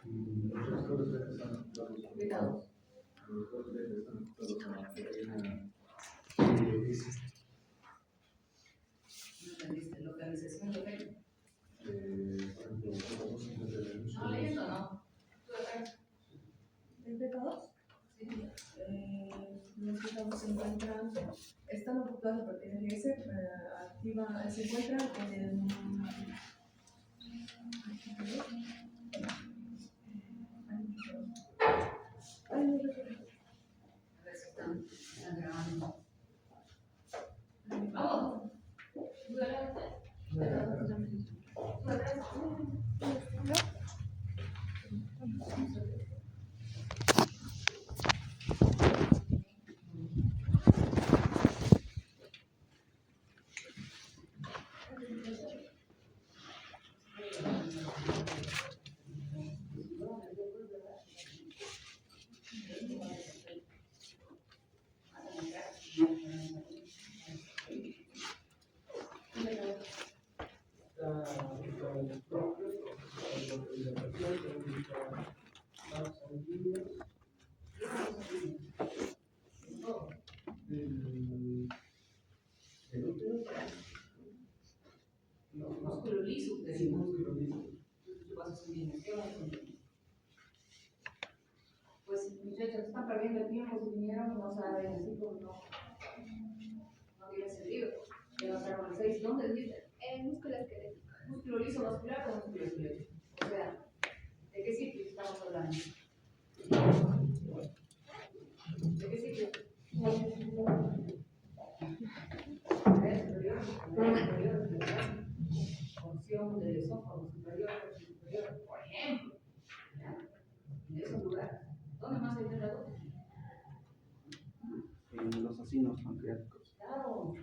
Los receptores beta están asociados Beta 2. los receptores beta están asociados a la proteína ISI. Localización de beta. Por ejemplo, beta 2 se encuentra en el músculo. No, leyendo no. ¿El beta 2? Sí. Los beta 2 se encuentran, están ocupados por proteína S, activa, se encuentran en el. Ay, no recuerdo. A ver si están grabando. Vamos. Tú adelante. Tú atrás. Músculo liso, Sí, músculo liso. Pues muchachos, están perdiendo el tiempo, si vinieron y no saben, así como no tiene sentido. Ya no saben el 6, ¿dónde dice? Músculo esquelético. Músculo liso vascular o músculo esquelético. O sea, ¿de qué sitio estamos hablando? ¿De qué sitio? Superior, porción del esófago superior, por ejemplo. ¿Ya? En esos lugares. ¿Dónde más hay beta 2? En los acinos pancreáticos. Claro,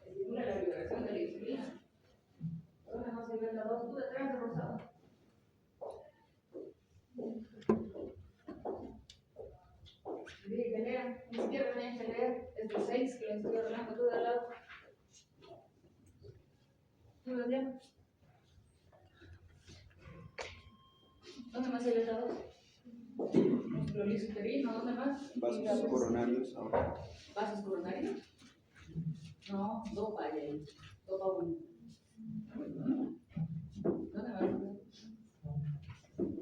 estimula la liberación de la insulina. ¿Dónde más hay beta 2? Tú detrás de rosado. Dije que lean, ni siquiera tenían que leer, es de 6 que les estoy hablando, tú de al lado. ¿Tú de allá? ¿Dónde más hay beta 2? Músculo liso uterino, ¿dónde más? Vasos coronarios ahora. ¿Vasos coronarios? No, dopa hay ahí. Dopa 1. ¿Dónde más?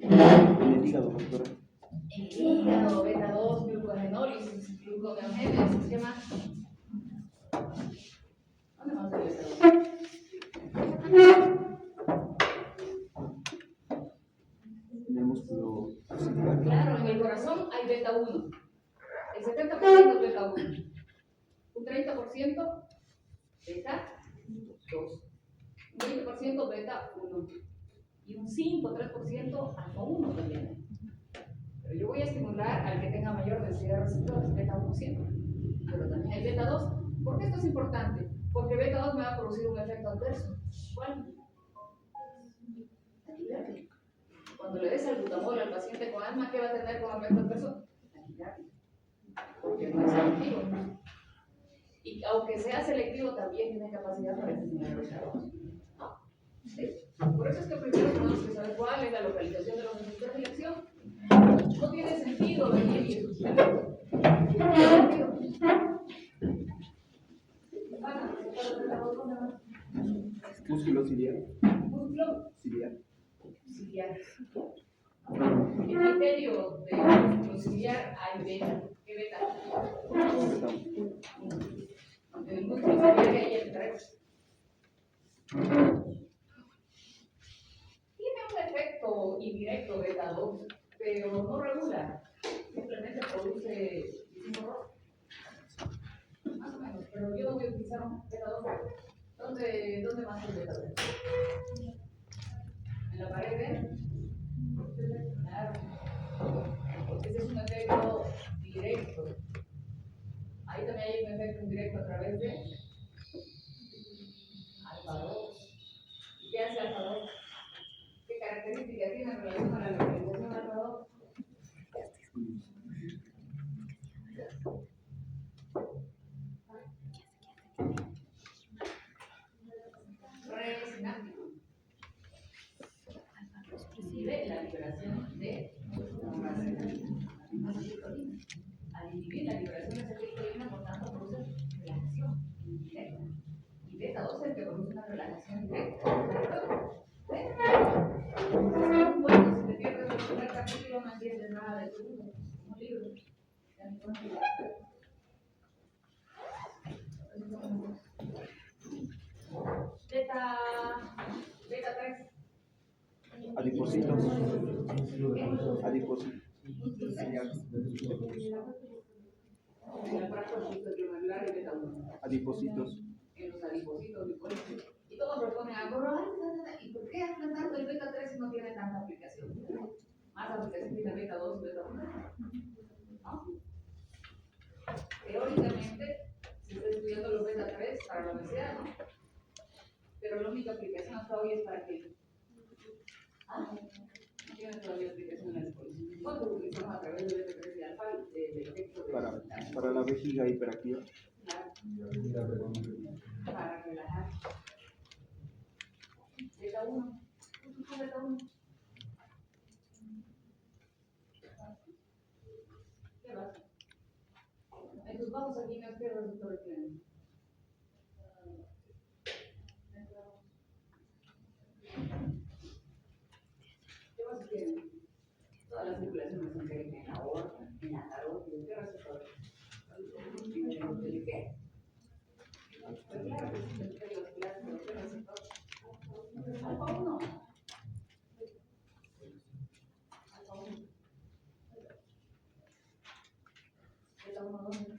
En el hígado, doctora. En el hígado, beta 2, glucogenólisis, gluconeogénesis, ¿qué más? ¿Dónde más hay beta 2? En el músculo occipital. Claro, en el corazón hay beta 1. El 70% es beta 1. Un 30% beta 2. Un 20% beta 1. Y un 5-3% alfa 1 también. Pero yo voy a estimular al que tenga mayor densidad de receptores, beta 1 siempre. Pero también hay beta 2. ¿Por qué esto es importante? Porque beta 2 me va a producir un efecto adverso. ¿Cuál? Taquicardia. Cuando le des al glutamol al paciente con asma, ¿qué va a tener como efecto adverso? Taquicardia. Porque no es selectivo. Y aunque sea selectivo, también tiene capacidad para estimular los llamados. ¿Sí? Por eso es que primero tenemos que saber cuál es la localización de los receptores de elección. No tiene sentido venir y escuchar. Músculo ciliar. Músculo Ciliar. ciliar. En el interior del músculo ciliar hay beta. ¿Qué beta? En el músculo ciliar hay el 3. Tiene un efecto indirecto beta 2, pero no regula. Simplemente produce horror. Más o menos, pero yo no voy a utilizar un beta 2. ¿Dónde más hay beta 2? En la pared de. Claro. Ese es un efecto directo. Ahí también hay un efecto indirecto a través de alfa 2. ¿Qué hace alfa 2? ¿Qué características tiene en relación a la localización alfa 2? Presináptico. inhibe la liberación de noradrenalina. Al inhibir la liberación de acetilcolina, por tanto, produce relajación indirecta. Y beta 2 es el que produce una relajación directa. Bueno, si te pierdes el primer capítulo, no entiendes nada de tu libro. Un libro. Ya ni cuenta. Beta 3. Adipocitos. Adipocitos. En el aparato glomerular y beta 1. Adipocitos. En los adipocitos, glicólisis. Y todos proponen algo. ¿Y por qué hacen tanto el beta 3 si no tiene tanta aplicación? Más aplicación tiene beta 2 y beta 1. ¿No? Teóricamente, se está estudiando los beta 3 para la obesidad, ¿no? Pero la única aplicación hasta hoy es para que. No tiene todavía aplicación en la disposición. ¿Cuánto utilizamos a través del beta 3 de alfa del efecto de Para la vejiga hiperactiva. Para relajar. Beta 1. Beta 1. ¿Qué pasa? En tus bajos sanguíneos, ¿qué receptores tienen? ¿Qué más tienen? Todas las circulaciones sanguíneas en la aorta, en la carótida, ¿qué receptores? ¿El qué? Pero claro, el periovascular, ¿qué receptor? Alfa 1. Alfa 1. Beta 1, ¿dónde?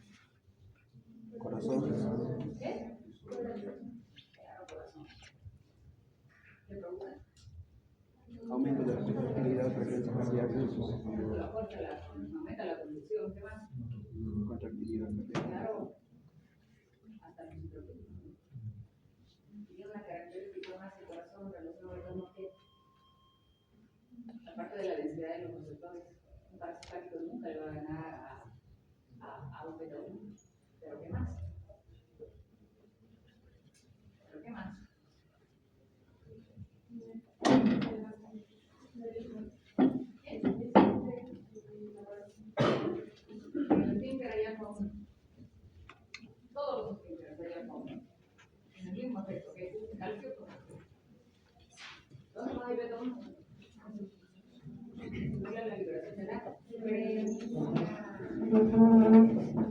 Corazón. ¿Qué? Claro, corazón. ¿Qué pregunta? Aumento de la contractilidad, frecuencia cardíaca. La fuerza, aumenta la conducción, ¿qué más? Contractilidad cardíaca. Claro, hasta los microbios. Tiene una característica más el corazón relacionado con que, aparte de la densidad de los receptores, un parasitálico nunca le va a ganar a un beta 1. ¿Pero qué más? ¿Pero qué más? El esfínter allá con todos los esfínteres allá con en el mismo efecto que es calcio. ¿Dónde más hay beta 1? La liberación de la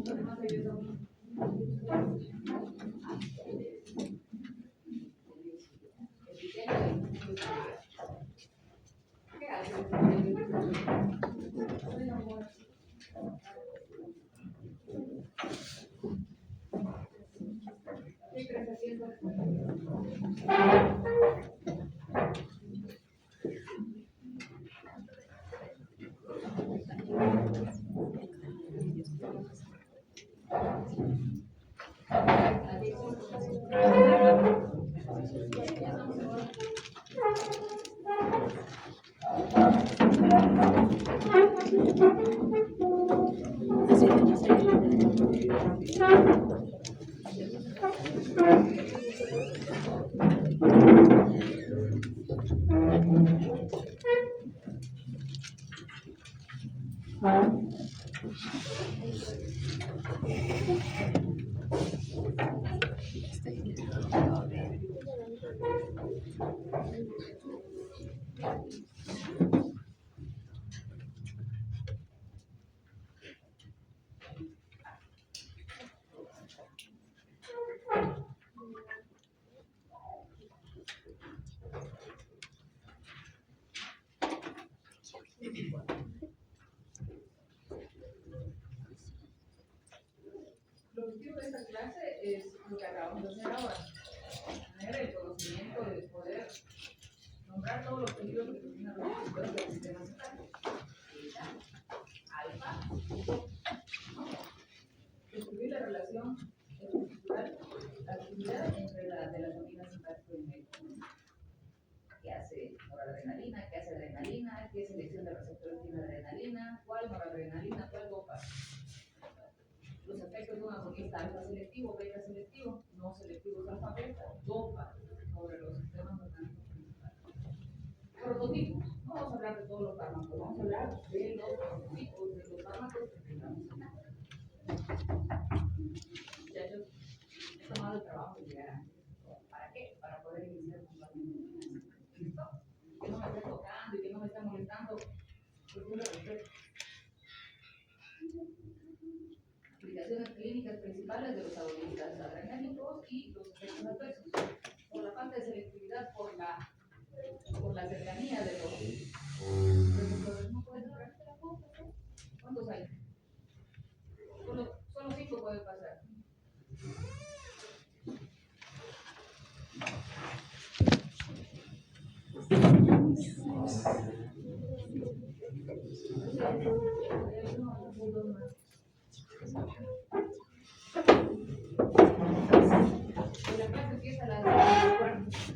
¿dónde más hay beta 1? ¿Qué hace? ¿Qué crees haciendo? Lo objetivo de esta clase es lo que acabamos de hacer ahora, tener el conocimiento de poder nombrar todos los peligros que terminan los receptores del sistema central. Beta, alfa, ¿no? Descubrir la relación estructural, la actividad entre la de las dominas simpático y médico. ¿Qué hace noradrenalina? ¿Qué hace adrenalina? ¿Qué selección de receptores tiene adrenalina? ¿Cuál noradrenalina? ¿Cuál dopa? Los efectos de un agonista alfa selectivo, beta selectivo, no selectivos alfa beta, dopa sobre los sistemas orgánicos principales. Prototipos, ¿no? vamos a hablar de todos los fármacos, vamos a hablar de los tipos de los fármacos que tengamos acá. Muchachos, he tomado el trabajo de llegar antes. ¿Para qué? Para poder iniciar puntualmente. ¿Listo? Que no me esté tocando y que no me esté molestando. Procura respeto. Aplicaciones clínicas principales de los agonistas adrenérgicos y los efectos adversos. Por la falta de selectividad, por la cercanía de los receptores. ¿No puedes cerrarte la boca? ¿Cuántos hay? Solo 5 pueden pasar. La clase empieza a las 10:15.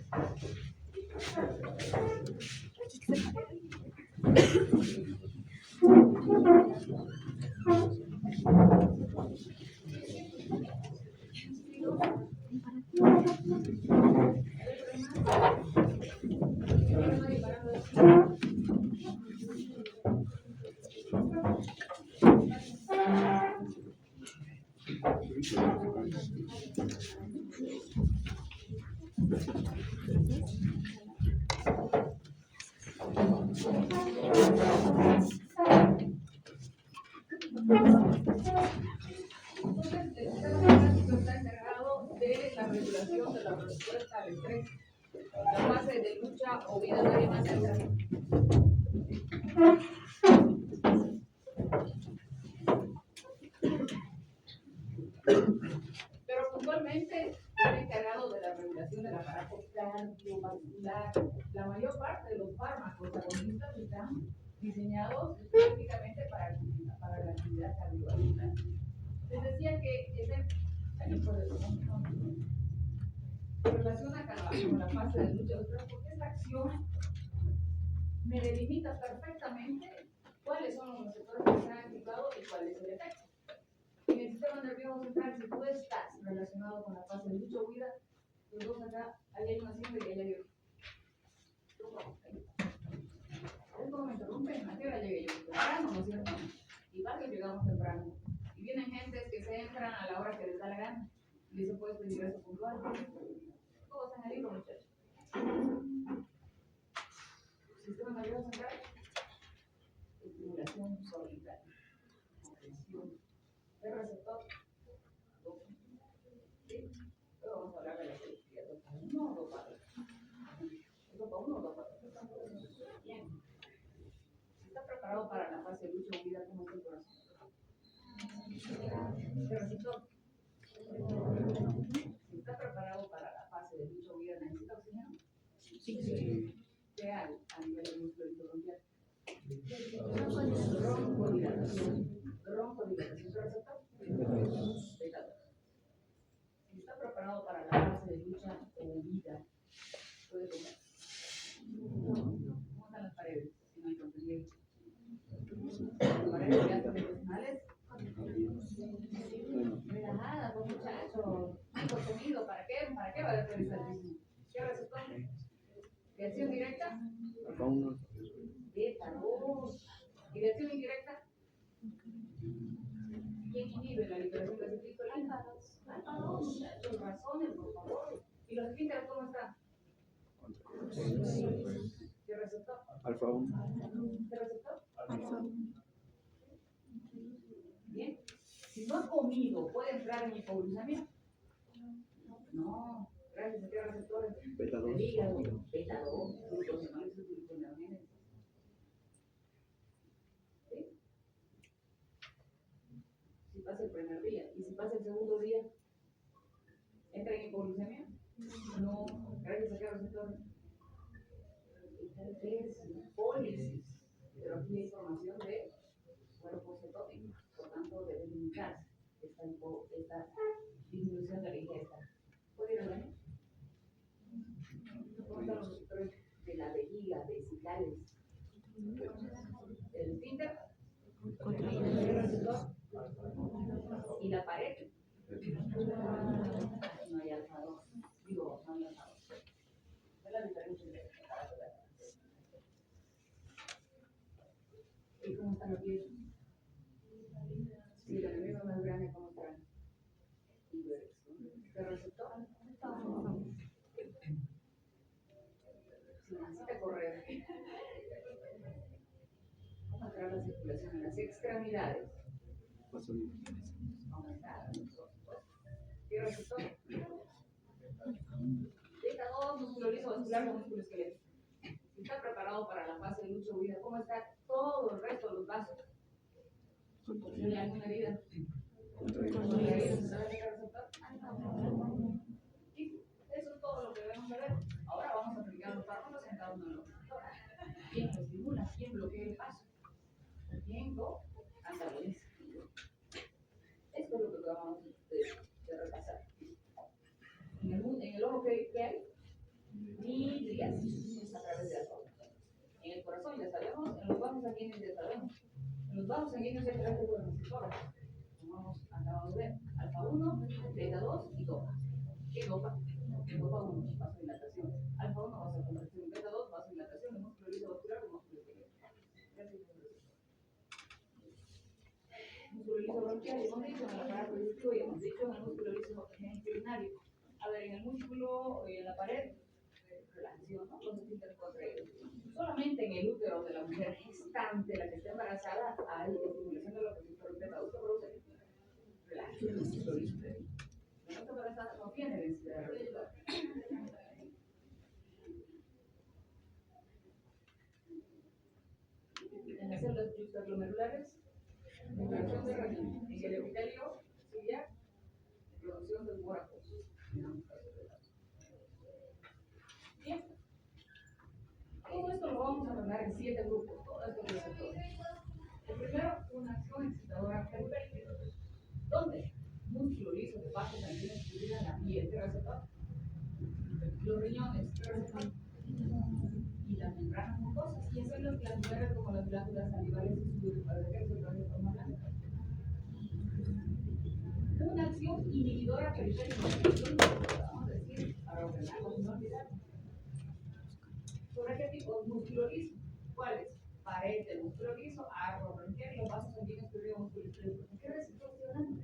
Entonces, el sistema simpático está encargado de la regulación de la respuesta al estrés, la fase de lucha o vida. Nadie más entra. Pero puntualmente está encargado de la regulación del aparato cardiovascular. La mayor parte de los fármacos agonistas están diseñados específicamente para la actividad cardiovascular. Les decía que ese se relaciona con la fase de lucha, porque esta acción me delimita perfectamente cuáles son los receptores que se han activado y cuál es el efecto. En el sistema nervioso central, si tú estás relacionado con la fase de lucha o huida, los dos acá, ahí hay una siempre y ahí hay otro. ¿Ves cómo me interrumpen? ¿A qué hora llegué yo? Temprano, ¿no es cierto? Y varios llegamos temprano. Y vienen gentes que se entran a la hora que les da la gana. Y eso puede pedir eso puntual. ¿Cómo están ahí, muchachos? Sistema nervioso central. Estimulación solitaria. Atención. El receptor. ¿Sí? Luego vamos a hablar de la selectividad. Dopa 1 o dopa 2. Dopa 1 o dopa 2. Bien. Si está preparado para la fase de lucha o vida, ¿cómo es el corazón? El receptor. Si está preparado para la fase de lucha o vida, ¿necesita oxígeno? Sí. ¿Qué hay a nivel del músculo interrumpial? Broncodilatación. Broncodilatación. ¿Su receptor? Beta 2. Si está preparado para la fase de lucha o vida, puede comer. ¿Cómo están las paredes? Si no hay contenido. Las paredes que hacen intestinales. Relajada, pues muchachos. Muy contenido. ¿Para qué? ¿Para qué va a hacer el ¿Qué receptor? ¿Reacción directa? Beta 2. ¿Y reacción indirecta? ¿Quién inhibe la liberación de acetilcolina? Alfa 2, muchachos, razones, por favor. ¿Y los esfínteres cómo están? ¿Qué receptor? Alfa 1. ¿Qué receptor? Bien. Si no ha comido, ¿puede entrar en hipoglucemia? No. Gracias a qué receptores. Beta 2. El hígado. Beta 2. Glucosinólisis, gluconeogénesis. ¿Sí? Si pasa el primer día. ¿Y si pasa el segundo día? ¿Entra en hipoglucemia? No. Gracias a qué receptores. Pólisis. Pero aquí hay información de cuerpos cetónicos. Por tanto, debe limitarse esta disminución de la ingesta. ¿Puede ir al baño? ¿Cómo están los receptores de la vejiga, vesicales? El esfínter, el receptor y la pared. No hay alfa 2. Digo, no hay alfa 2. ¿Cuál es la diferencia entre ¿Y cómo está la piel? Si la piel es más grande, ¿cómo está? ¿Qué receptor? Si necesita correr, ¿cómo estará la circulación en las extremidades? Aumentada, ¿qué receptor? Beta 2, músculo liso vascular o músculo esquelético. Si está preparado para la fase de lucha o huida, ¿cómo está todo el resto de los vasos? ¿Tiene alguna herida? ¿Contraídos? ¿Sabe qué receptor? Y eso es todo lo que debemos saber. Ahora vamos a aplicar los fármacos en cada uno de los receptores. ¿Quién lo estimula? ¿Quién bloquea el paso? ¿Quién lo antagoniza? Esto es lo que vamos de repasar. En el ojo, ¿qué hay? Midriasis, a través de la zona. En el corazón ya sabemos, en los vasos sanguíneos ya sabemos. En los vasos sanguíneos hay tres tipos de receptores. Como acabamos de ver, alfa 1, beta 2 y dopa. ¿Qué dopa? Dopa 1, vasodilatación. Alfa 1, vasoconstricción. Beta 2, vasodilatación. El músculo liso vascular o músculo esquelético. Músculo liso bronquial, hemos dicho en el aparato digestivo y hemos dicho en el músculo liso urinario. A ver, en el músculo, en la pared, relación, ¿no? Los esfínteres contraídos. Solamente en el útero de la mujer gestante, la que está embarazada, hay estimulación de los receptores beta 2 que producen relación. La que está embarazada no tiene densidad de receptores. En las células extraglomerulares, liberación de renina. En el epitelio ciliar, producción de bóracos. Bien. Todo esto lo vamos a ordenar en 7 grupos, todos estos receptores. El primero, una acción excitadora periférica. ¿Dónde? Músculo liso de vasos sanguíneos que irrigan la piel, ¿qué receptor? Los riñones, ¿qué receptor? Y las membranas mucosas. Y en células glandulares como las glándulas salivales y sudoríparas, ¿qué receptor estamos hablando? Una acción inhibidora periférica. Vamos a decir, para ordenarlo, no olvidar. ¿Sobre qué tipo? Músculo liso. ¿Cuáles? Pared del músculo liso, árbol bronquial y los vasos sanguíneos que irrigan músculo esquelético. ¿Qué receptor estoy hablando?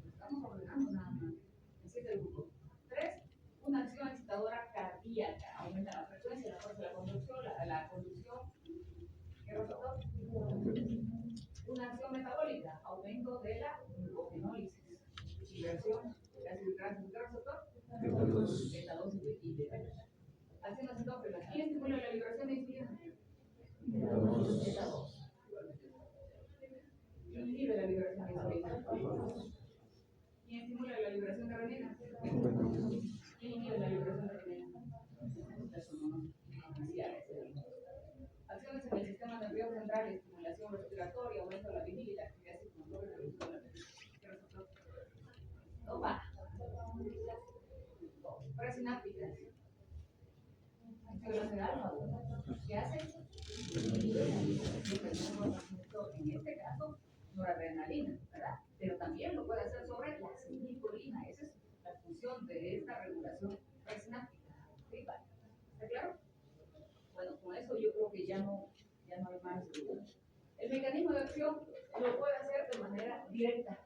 Estamos ordenando nada más. En 7 grupos. 3. Una acción excitadora cardíaca. Aumenta la frecuencia, la fuerza de la conducción, la conducción. ¿Qué receptor? Una acción metabólica. Aumento de la glucogenólisis. Liberación de ácido gráfico. ¿Qué receptor? Beta 2 y beta 2. Acción acetófila. ¿Quién estimula la liberación de insulina? Beta 2. ¿Quién inhibe la liberación de insulina? ¿Quién estimula la liberación de renina? ¿Quién inhibe la liberación de renina? Las hormonas iniciales. Acciones en el sistema nervioso central, estimulación respiratoria, aumento de la vigilia y la actividad circulatoria y reducción de la presión. Dopa. Presinápticas. Acciones de alfa. ¿Qué hace? En este caso, noradrenalina, ¿verdad? Pero también lo puede hacer sobre la acetilcolina. Esa es la función de esta regulación presináptica. ¿Sí? Vale. ¿Está claro? Bueno, con eso yo creo que ya no hay más dudas. El mecanismo de acción lo puede hacer de manera directa.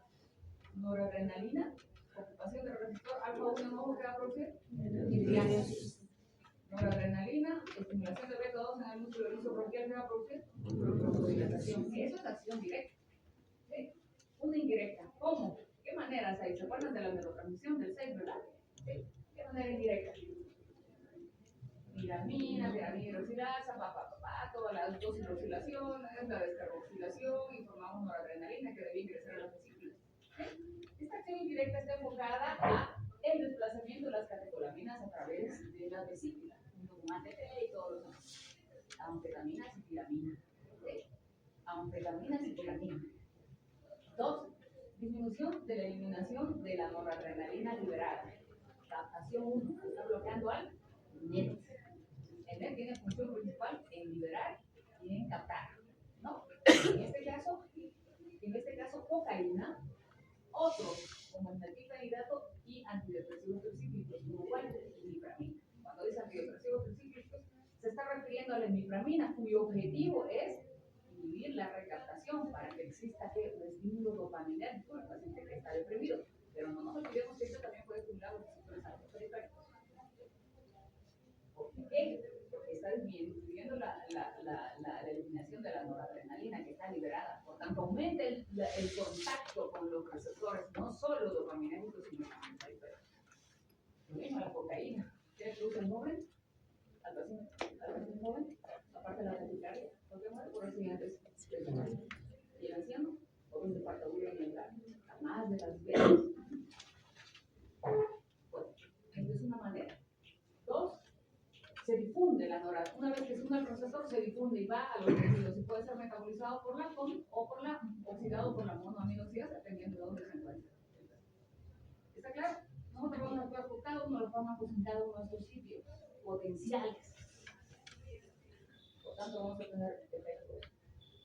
Noradrenalina, ocupación del receptor alfa 1 en ojo que va a producir midriasis. Noradrenalina, estimulación de beta 2 en el músculo liso bronquial que va a producir vasodilatación. Eso es acción directa. ¿Sí? Una indirecta. ¿Cómo? ¿Qué maneras hay? ¿Se acuerdan de la neurotransmisión del 6, verdad? ¿Sí? ¿Qué manera indirecta? Tiramina hidroxilasa, todas las dos hidroxilaciones, la descarboxilación, y formamos noradrenalina que debe ingresar a las vesículas. ¿Sí? Esta acción indirecta está enfocada a el desplazamiento de las catecolaminas a través de las vesículas, junto con ATP y todos los demás. Anfetaminas y tiramina. ¿Sí? Anfetaminas y tiramina. 2. Disminución de la eliminación de la noradrenalina liberada. Captación 1. Está bloqueando al NET. El NET tiene función principal en liberar y en captar, ¿no? En este caso, cocaína, otros como el metilfenidato y antidepresivos tricíclicos, como cuál imipramina. Cuando dice antidepresivos tricíclicos, se está refiriendo a la imipramina, cuyo objetivo es inhibir la recaptación para que exista un estímulo dopaminérgico en el paciente que está deprimido. Pero no nos olvidemos que esto también puede estimular los receptores periféricos. ¿Por qué? Porque está disminuyendo la eliminación de la noradrenalina que está liberada. Por tanto, aumenta el contacto con los receptores, no solo dopaminérgicos, sino también periféricos. Lo mismo la cocaína. ¿Qué produce el joven? Al paciente joven, aparte de la taquicardia, ¿por qué muere? Por accidentes cerebrales. Y el anciano, por un infarto agudo cerebral, a más de las veces. Bueno, esa es una manera. Dos, se difunde la noradrenalina. Una vez que sube el receptor, se difunde y va a los tejidos y puede ser metabolizado por la COM o por la oxidado por la monoaminoxidasa, dependiendo de dónde se encuentre. ¿Está claro? Nosotros vamos a actuar por cada uno de los fármacos en cada uno de estos sitios potenciales. Por tanto, vamos a tener efectos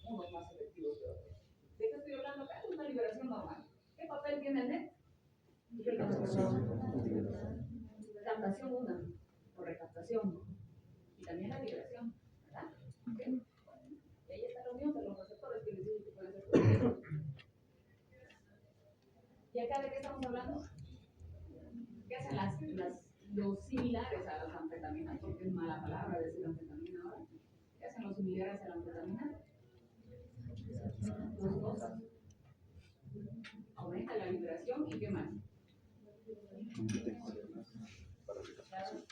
unos más efectivos que otros. ¿De qué estoy hablando acá? Es una liberación normal. ¿Qué papel tiene el NET? Captación una, o recaptación, y también la liberación, ¿verdad? ¿Okay? Y ahí está la unión de los receptores que les digo que pueden ser proteínas. ¿Y acá de qué estamos hablando? ¿Qué hacen los similares a las anfetaminas? Porque es mala palabra decir anfetamina ahora. ¿Qué hacen los similares a la anfetamina? Dos cosas. Aumenta la liberación y ¿qué más? Claro.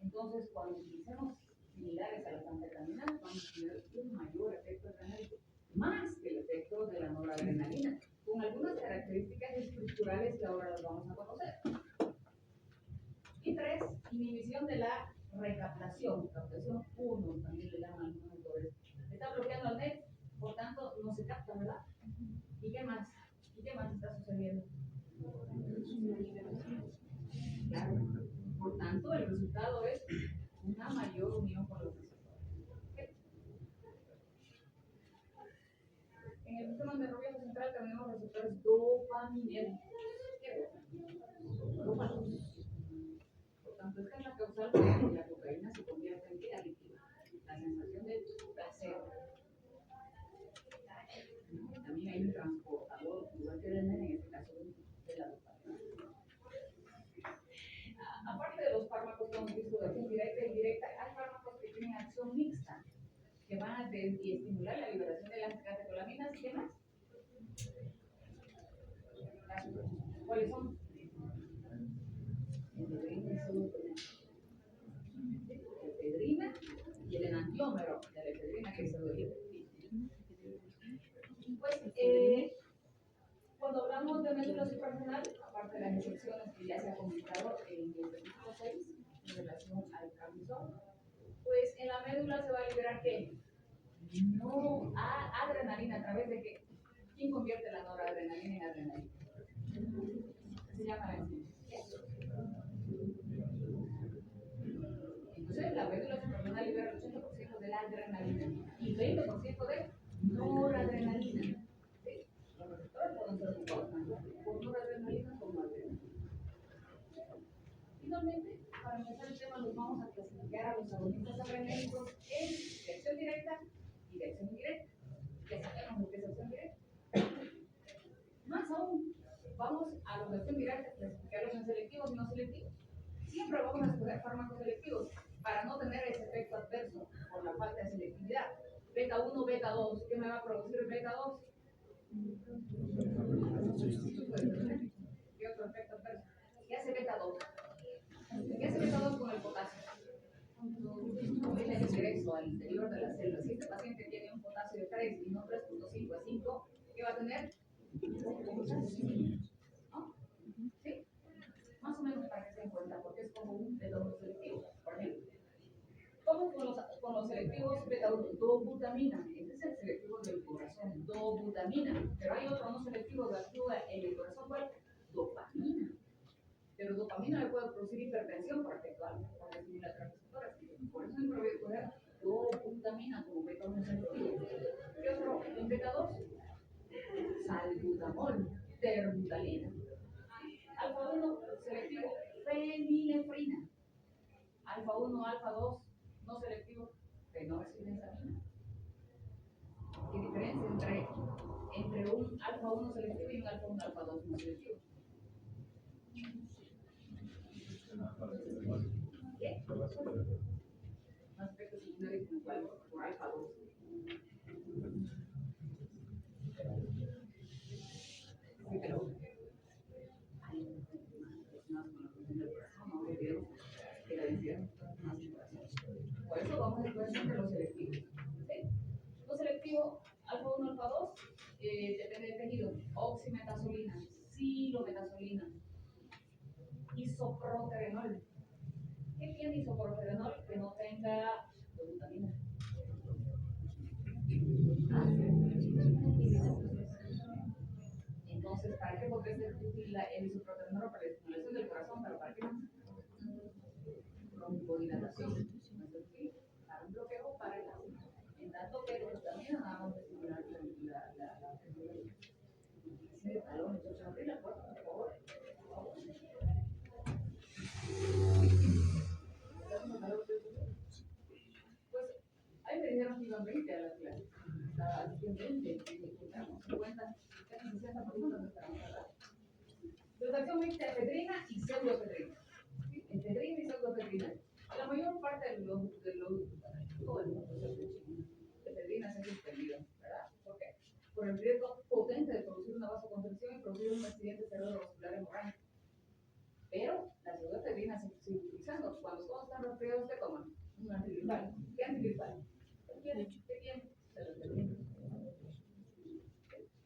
Entonces, cuando utilicemos similares a las anfetaminas, vamos a tener un mayor efecto adrenalítico, más que el efecto de la noradrenalina, con algunas características estructurales que ahora las vamos a conocer. Y tres, inhibición de la recaptación, captación 1, también le llaman algunos autores. Está bloqueando al NET, por tanto no se capta, ¿verdad? ¿Y qué más? ¿Y qué más está sucediendo? Claro. Por tanto, el resultado es una mayor unión con los receptores. ¿Okay? En el sistema nervioso central tenemos receptores dopaminérgicos. Dopaminas. Por tanto, esta es la causal de que la cocaína se convierta en adictiva. La sensación de placer. También hay un transportador, igual que el NET, en este caso de la dopamina. Aparte de los fármacos que hemos visto de acción directa e indirecta, hay fármacos que tienen acción mixta, que van a estimular la liberación de las catecolaminas y demás. ¿Cuáles son? La efedrina y el enantiómero de la efedrina, que es el pues, cuando hablamos de médula suprarrenal, aparte de las excepciones que ya se ha comentado en el capítulo 6, en relación al camisón, pues en la médula se va a liberar ¿qué? No adrenalina, ¿a través de qué? ¿Quién convierte la noradrenalina en adrenalina? Se llama la enzima. Entonces la médula suprarrenal libera el 80% de la adrenalina y 20% de noradrenalina. ¿Sí? Los receptores pueden ser ocupados tanto por noradrenalina como adrenalina. Finalmente, para empezar el tema, nos vamos a clasificar a los agonistas adrenérgicos en de acción directa y de acción indirecta. Ya sabemos lo que es acción directa. Más aún, vamos a los de acción directa, clasificarlos en selectivos y no selectivos. Siempre vamos a escoger fármacos selectivos para no tener ese efecto adverso por la falta de selectividad. Beta 1, beta 2, ¿qué me va a producir beta 2? ¿Qué otro efecto adverso? ¿Qué hace beta 2? ¿Qué hace beta 2 con el potasio? Aumenta el ingreso al interior de la célula. Si este paciente tiene un potasio de 3 y no 3.5 a 5, ¿qué va a tener? ¿No? ¿Sí? Más o menos para que se den cuenta, porque es como un beta 1 selectivo, por ejemplo. ¿Cómo con los selectivos beta 1? Dobutamina. Este es el selectivo del corazón, dobutamina. Pero hay otro no selectivo que actúa en el corazón, ¿cuál? Dopamina. Pero dopamina le puede producir hipertensión por efecto alfa, por estimular transmisores. Por eso siempre voy a poner dobutamina como beta 1 selectivo. ¿Qué otro? En beta 2, salbutamol, terbutalina. Alfa 1 selectivo, fenilefrina. Alfa 1, alfa 2, no selectivo, fenoxibenzamina. alfa 1 selectivo y un alfa 1 alfa 2 no selectivo. ¿Qué? Un aspecto secundario por alfa 2. Sí, pero hay personas con la función del corazón, no olvidemos que la densidad es más del corazón. Por eso vamos a ver siempre los selectivos. ¿Sí? Lo selectivo, alfa 1, alfa 2, depende del tejido. Oximetazolina, silometasolina, isoproterenol. ¿Qué tiene isoproterenol que no tenga glutamina? Entonces, ¿para qué podría ser útil el isoproterenol para la estimulación del corazón? ¿Pero para qué más? Broncodilatación. ¿No es útil? Para un bloqueo, para el ácido. En tanto que también nada más de estimular la así de talón, entonces abrir la puerta, por favor. Pues ahí me dijeron que iban 20 a la clase. Estaba 120, juntamos 50, casi 60 personas estábamos acá. Dotación mixta de efedrina y pseudoefedrina. ¿Sí? Efedrina y pseudoefedrina. La mayor parte de los todo el mundo se efedrina se ha suspendido, ¿verdad? ¿Por qué? Por el riesgo potente de producir una vasoconstricción y producir un accidente cerebrovascular hemorrágico. Pero la pseudoefedrina se sigue utilizando. Cuando todos están resfriados, ¿qué toman? Un antigripal. ¿Qué antigripal? ¿Qué tiene? Pseudoefedrina.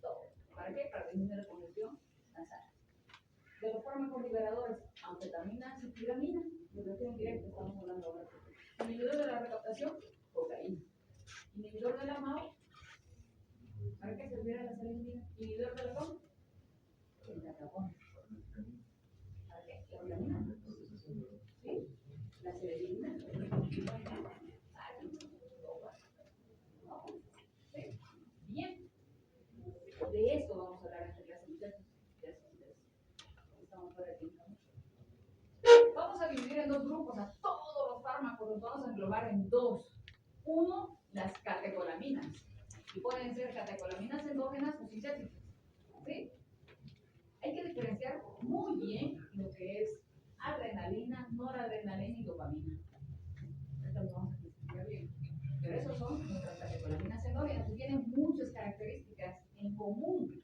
Todo. ¿Para qué? Para disminuir la congestión nasal. De los fármacos liberadores, anfetamina, cipramina, liberación directa, estamos hablando ahora. Inhibidor de la recaptación, cocaína. Inhibidor de la MAO, ¿para qué servirá la salinidad? Inhibidor de la COM, el catacón. ¿Para qué? La vitamina. ¿Sí? La cerebrina. ¿Sí? Bien. De esto vamos a hablar en esta clase, muchachos. Estamos fuera de tiempo. Vamos a dividir en dos grupos a todos los fármacos, los vamos a englobar en dos. Uno, las catecolaminas. Y pueden ser catecolaminas endógenas o sintéticas. ¿Sí? Hay que diferenciar muy bien lo que es adrenalina, noradrenalina y dopamina. Esto lo vamos a explicar bien. Pero esos son nuestras catecolaminas endógenas y tienen muchas características en común.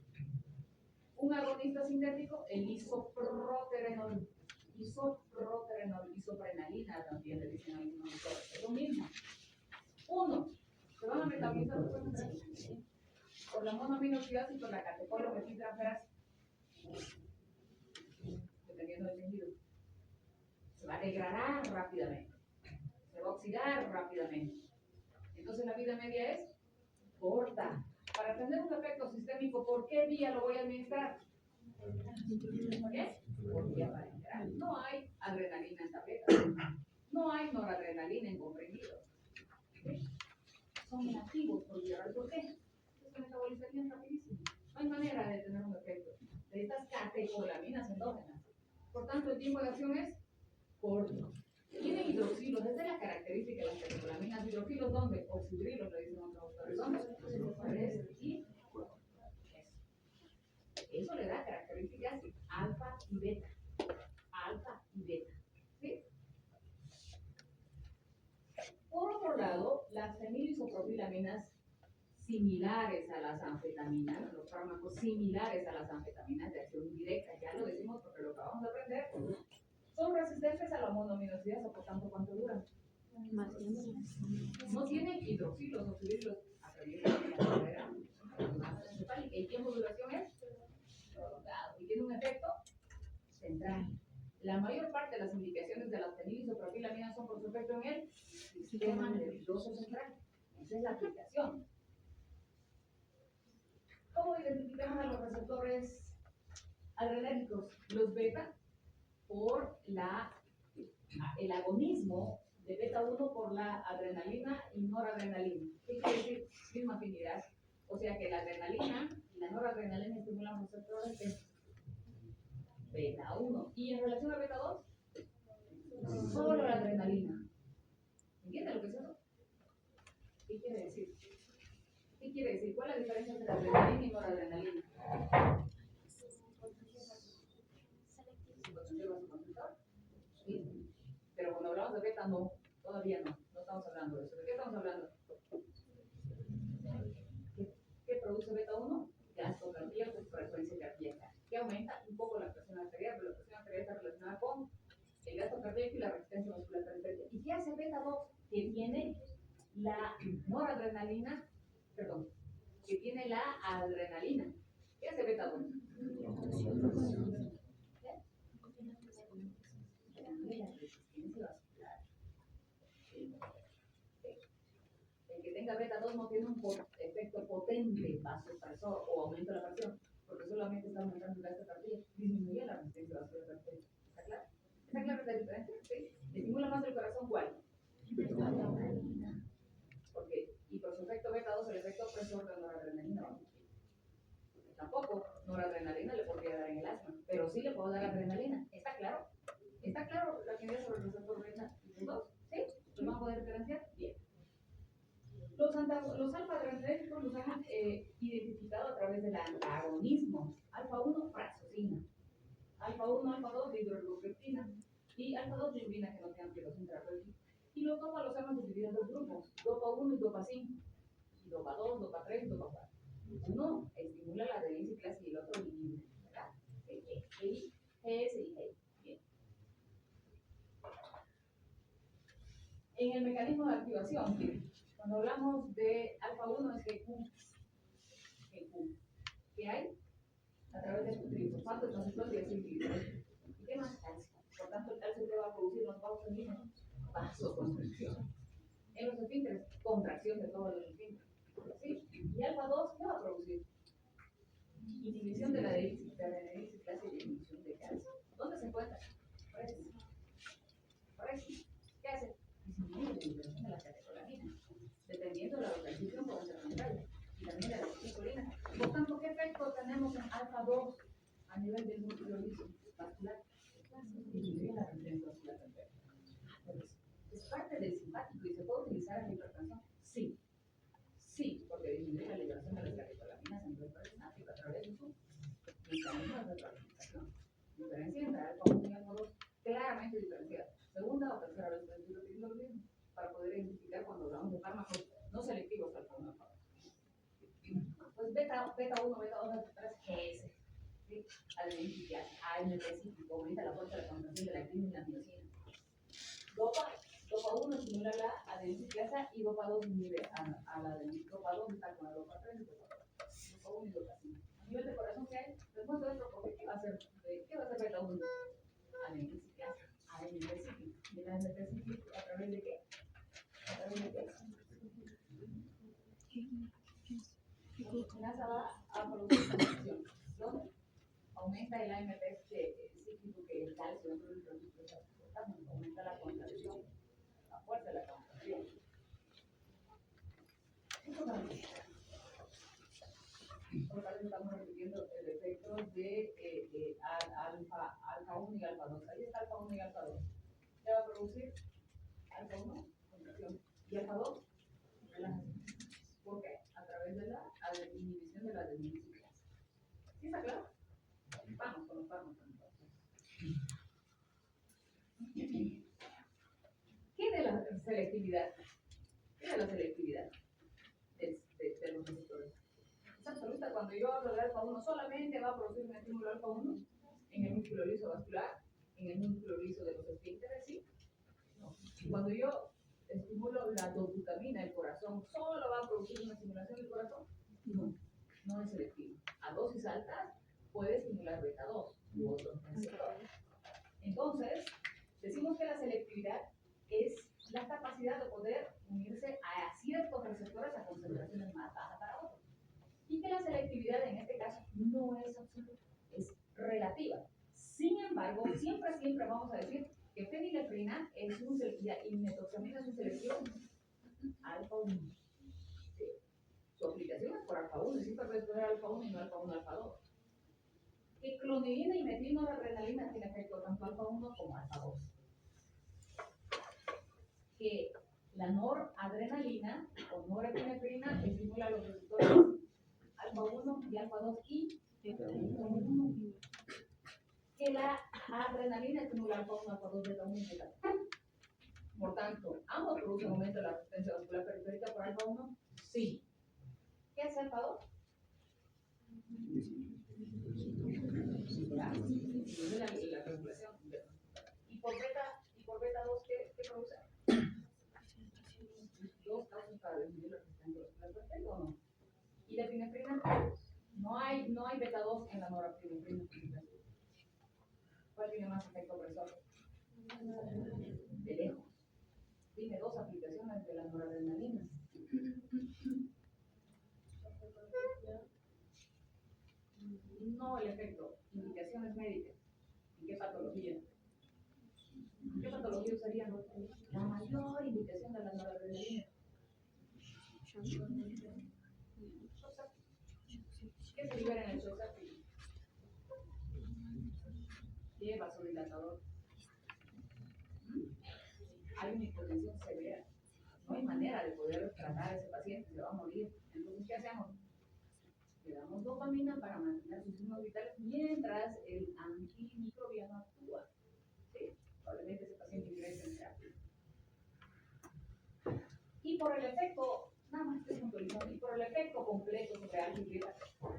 Un agonista sintético, el isoproterenol. Isoprenalina también le dicen algunos autores. Es lo mismo. Uno, se van a metabolizar por la monoaminoxidasa y por la catecolometiltraferasa, dependiendo del tejido. Se va a degradar rápidamente, se va a oxidar rápidamente. Entonces la vida media es corta. Para tener un efecto sistémico, ¿por qué vía lo voy a administrar? ¿Por qué? Por vía parenteral. No hay adrenalina en tabletas, no hay noradrenalina en comprimidos. ¿Sí? Son inactivos por vía oral. ¿Por qué? Se metabolizarían rapidísimo. No hay manera de tener un efecto de estas catecolaminas endógenas. Por tanto, el tiempo de acción es corto. Tienen hidroxilos, esa es la característica de las catecolaminas. ¿Hidroxilos dónde? Oxidrilos, le dicen otros autores. ¿Dónde? Y eso le da características alfa y beta. Alfa y beta. ¿Sí? Por otro lado, las fenilisoprofilaminas similares a las anfetaminas, los fármacos similares a las anfetaminas de acción directa, ya lo decimos porque lo acabamos de aprender, son resistentes a la monoaminoxidasa, por tanto, ¿cuánto duran? No tienen hidroxilos o oxidrilos, atraviesan la barrera encefálica. ¿Y tiempo de duración es? Prolongado. Y tiene un efecto central. La mayor parte de las indicaciones de las fenilisoprofilaminas son por su efecto en el sistema nervioso central. Esa es la aplicación. ¿Cómo identificamos a los receptores adrenérgicos? Los beta por el agonismo de beta 1 por la adrenalina y noradrenalina. ¿Qué quiere decir? Misma afinidad. O sea que la adrenalina y la noradrenalina estimulan los receptores de beta 1. ¿Y en relación a beta 2? Solo la adrenalina. ¿Entienden lo que es eso? ¿Qué quiere decir? ¿Qué quiere decir? ¿Cuál es la diferencia entre adrenalina y noradrenalina? Sí, pero cuando hablamos de beta no, todavía no estamos hablando de eso. ¿De qué estamos hablando? ¿Qué produce beta 1? Gasto cardíaco, frecuencia cardíaca, que aumenta un poco la presión arterial, pero la presión arterial está relacionada con el gasto cardíaco y la resistencia muscular periférica. ¿Y qué hace beta 2? Que tiene la noradrenalina, perdón, que tiene la adrenalina. ¿Qué hace beta 2? El que tenga beta 2 no tiene un efecto potente vasopresor o aumento de la presión, porque solamente está aumentando el gasto cardíaco, disminuye la resistencia vascular periférica. ¿Está claro? ¿Está clara la diferencia? ¿Sí? ¿Estimula más el corazón cuál? Porque, y por su efecto beta 2, el efecto opresor de noradrenalina va. Tampoco noradrenalina le podría dar en el asma, pero sí le puedo dar adrenalina. ¿Está claro? ¿Está claro la actividad sobre el receptor beta y 2? ¿Sí? ¿Lo van a poder diferenciar? Bien. Los alfa-adrenérgicos los han identificado a través del antagonismo. Alfa-1, prazosin. Alfa-1, alfa-2, hidroergopreptina. Y alfa-2, liurina, que no tengan pilosin terapéutico. Y los dopa los hemos dividido en dos grupos: dopa 1 y dopa 5. Y dopa 2, dopa 3, dopa 4. Uno estimula la adherencia clase y el otro inhibe, ¿verdad? GS y G. Bien. En el mecanismo de activación, cuando hablamos de alfa-1 es GQ. ¿Qué hay? A través del tripsofano, el transistor y el cilindro. ¿Y qué más? Calcio. Por tanto, el calcio que va a producir los vasos sanguíneos, vasoconstricción. En los esfínteres, contracción de todos los esfínteres. ¿Sí? Y alfa-2, ¿qué va a producir? Inhibición de la adherencia clase y disminución de calcio. ¿Dónde se encuentra? Por aquí. ¿Qué hace? Disminuye la liberación de la catecolamina, dependiendo de la localización por la contraria y también de la acetilcolina. Por tanto, ¿qué efecto tenemos en alfa-2 a nivel del músculo liso vascular? Disminuye la resistencia vascular periférica. ¿Es parte del simpático y se puede utilizar en hipertensión? Sí. Sí, porque disminuye la liberación de las catecolaminas a nivel perisináptico a través de su mecanismo de retroalimentación. Diferencia entre alfa-1 y alfa-2 claramente diferenciada. Segunda o tercera vez que estoy repitiendo lo mismo para poder identificar cuando hablamos de fármacos no selectivos alfa-1 y alfa-2. Pues beta 1, beta 2, beta 3, GS. ¿Sí? Adherencia, AMP cíclico, aumenta la fuerza de la concentración de la actina y la miocina. Dopa 1 estimula la adherencia y dopa 2 inhibe a la adherencia. Dopa 2 está con la dopa 3 y dopa 1 y dopa 5. A nivel de corazón, ¿qué hay? Después de esto, ¿qué va a hacer? ¿Qué va a hacer beta 1? Adherencia, AMP cíclico. ¿Y la AMP cíclico a través de qué? A través de qué? La glucosinasa va a producir contracción. ¿Dónde? Aumenta el AMP cíclico, que es el calcio dentro del proceso. Aumenta la contracción, la fuerza de la contracción. Por tanto, estamos repitiendo el efecto de alfa-1 y alfa-2. Ahí está alfa-1 y alfa-2. ¿Qué va a producir? Alfa-1, contracción. Y alfa-2, relajación. ¿Por qué? A través de la inhibición de la adherencia. ¿Sí está claro? Vamos con los fármacos. ¿Qué de la selectividad? ¿Qué de la selectividad de los receptores? Es absoluta. Cuando yo hablo de alfa-1, solamente va a producir un estímulo alfa-1 en el músculo liso vascular, en el músculo liso de los esfínteres, ¿sí? No. Cuando yo estimulo la dobutamina del corazón, ¿solo va a producir una estimulación del corazón? No, no es selectivo. A dosis altas puede estimular beta 2 u otros receptores. Entonces, decimos que la selectividad es la capacidad de poder unirse a ciertos receptores a concentraciones más bajas para otros. Y que la selectividad en este caso no es absoluta, es relativa. Sin embargo, siempre vamos a decir que fenilefrina y metoxamina es un selectivo alfa-1. ¿Sí? Su aplicación es por alfa-1, y siempre puede poner alfa-1 y no alfa-1, alfa-2. Que clonidina y metilnoradrenalina tiene efecto tanto alfa-1 como alfa-2. Que la noradrenalina o norepinefrina estimula estimular los receptores alfa 1 y alfa 2 y que la adrenalina estimula alfa 1, alfa 2, beta 1 y beta 2. Por tanto, ¿ambos producen aumento de la resistencia vascular periférica por alfa 1? Sí. ¿Qué es alfa 2? Ya, disminuye la regulación. ¿Y por beta 2 qué produce? Dos causas para disminuir la resistencia vascular periférica, ¿o no? ¿Y la epinefrina? No hay beta 2 en la norepinefrina. ¿Cuál tiene más efecto opresor? De lejos. Tiene dos aplicaciones de la noradrenalina. No el efecto, indicaciones médicas. ¿Y qué patología? ¿Qué patología usaría? La mayor indicación de la noradrenalina. ¿Qué se libera en el shock séptico? ¿Qué vasodilatador? Hay una hipotensión severa. No hay manera de poder tratar a ese paciente, se va a morir. Entonces, ¿qué hacemos? Le damos dopamina para mantener sus signos vitales mientras el antimicrobiano actúa. ¿Sí? Probablemente ese paciente ingrese en terapia. Y por el efecto, nada más estoy puntualizando, y por el efecto completo sobre algo y beta,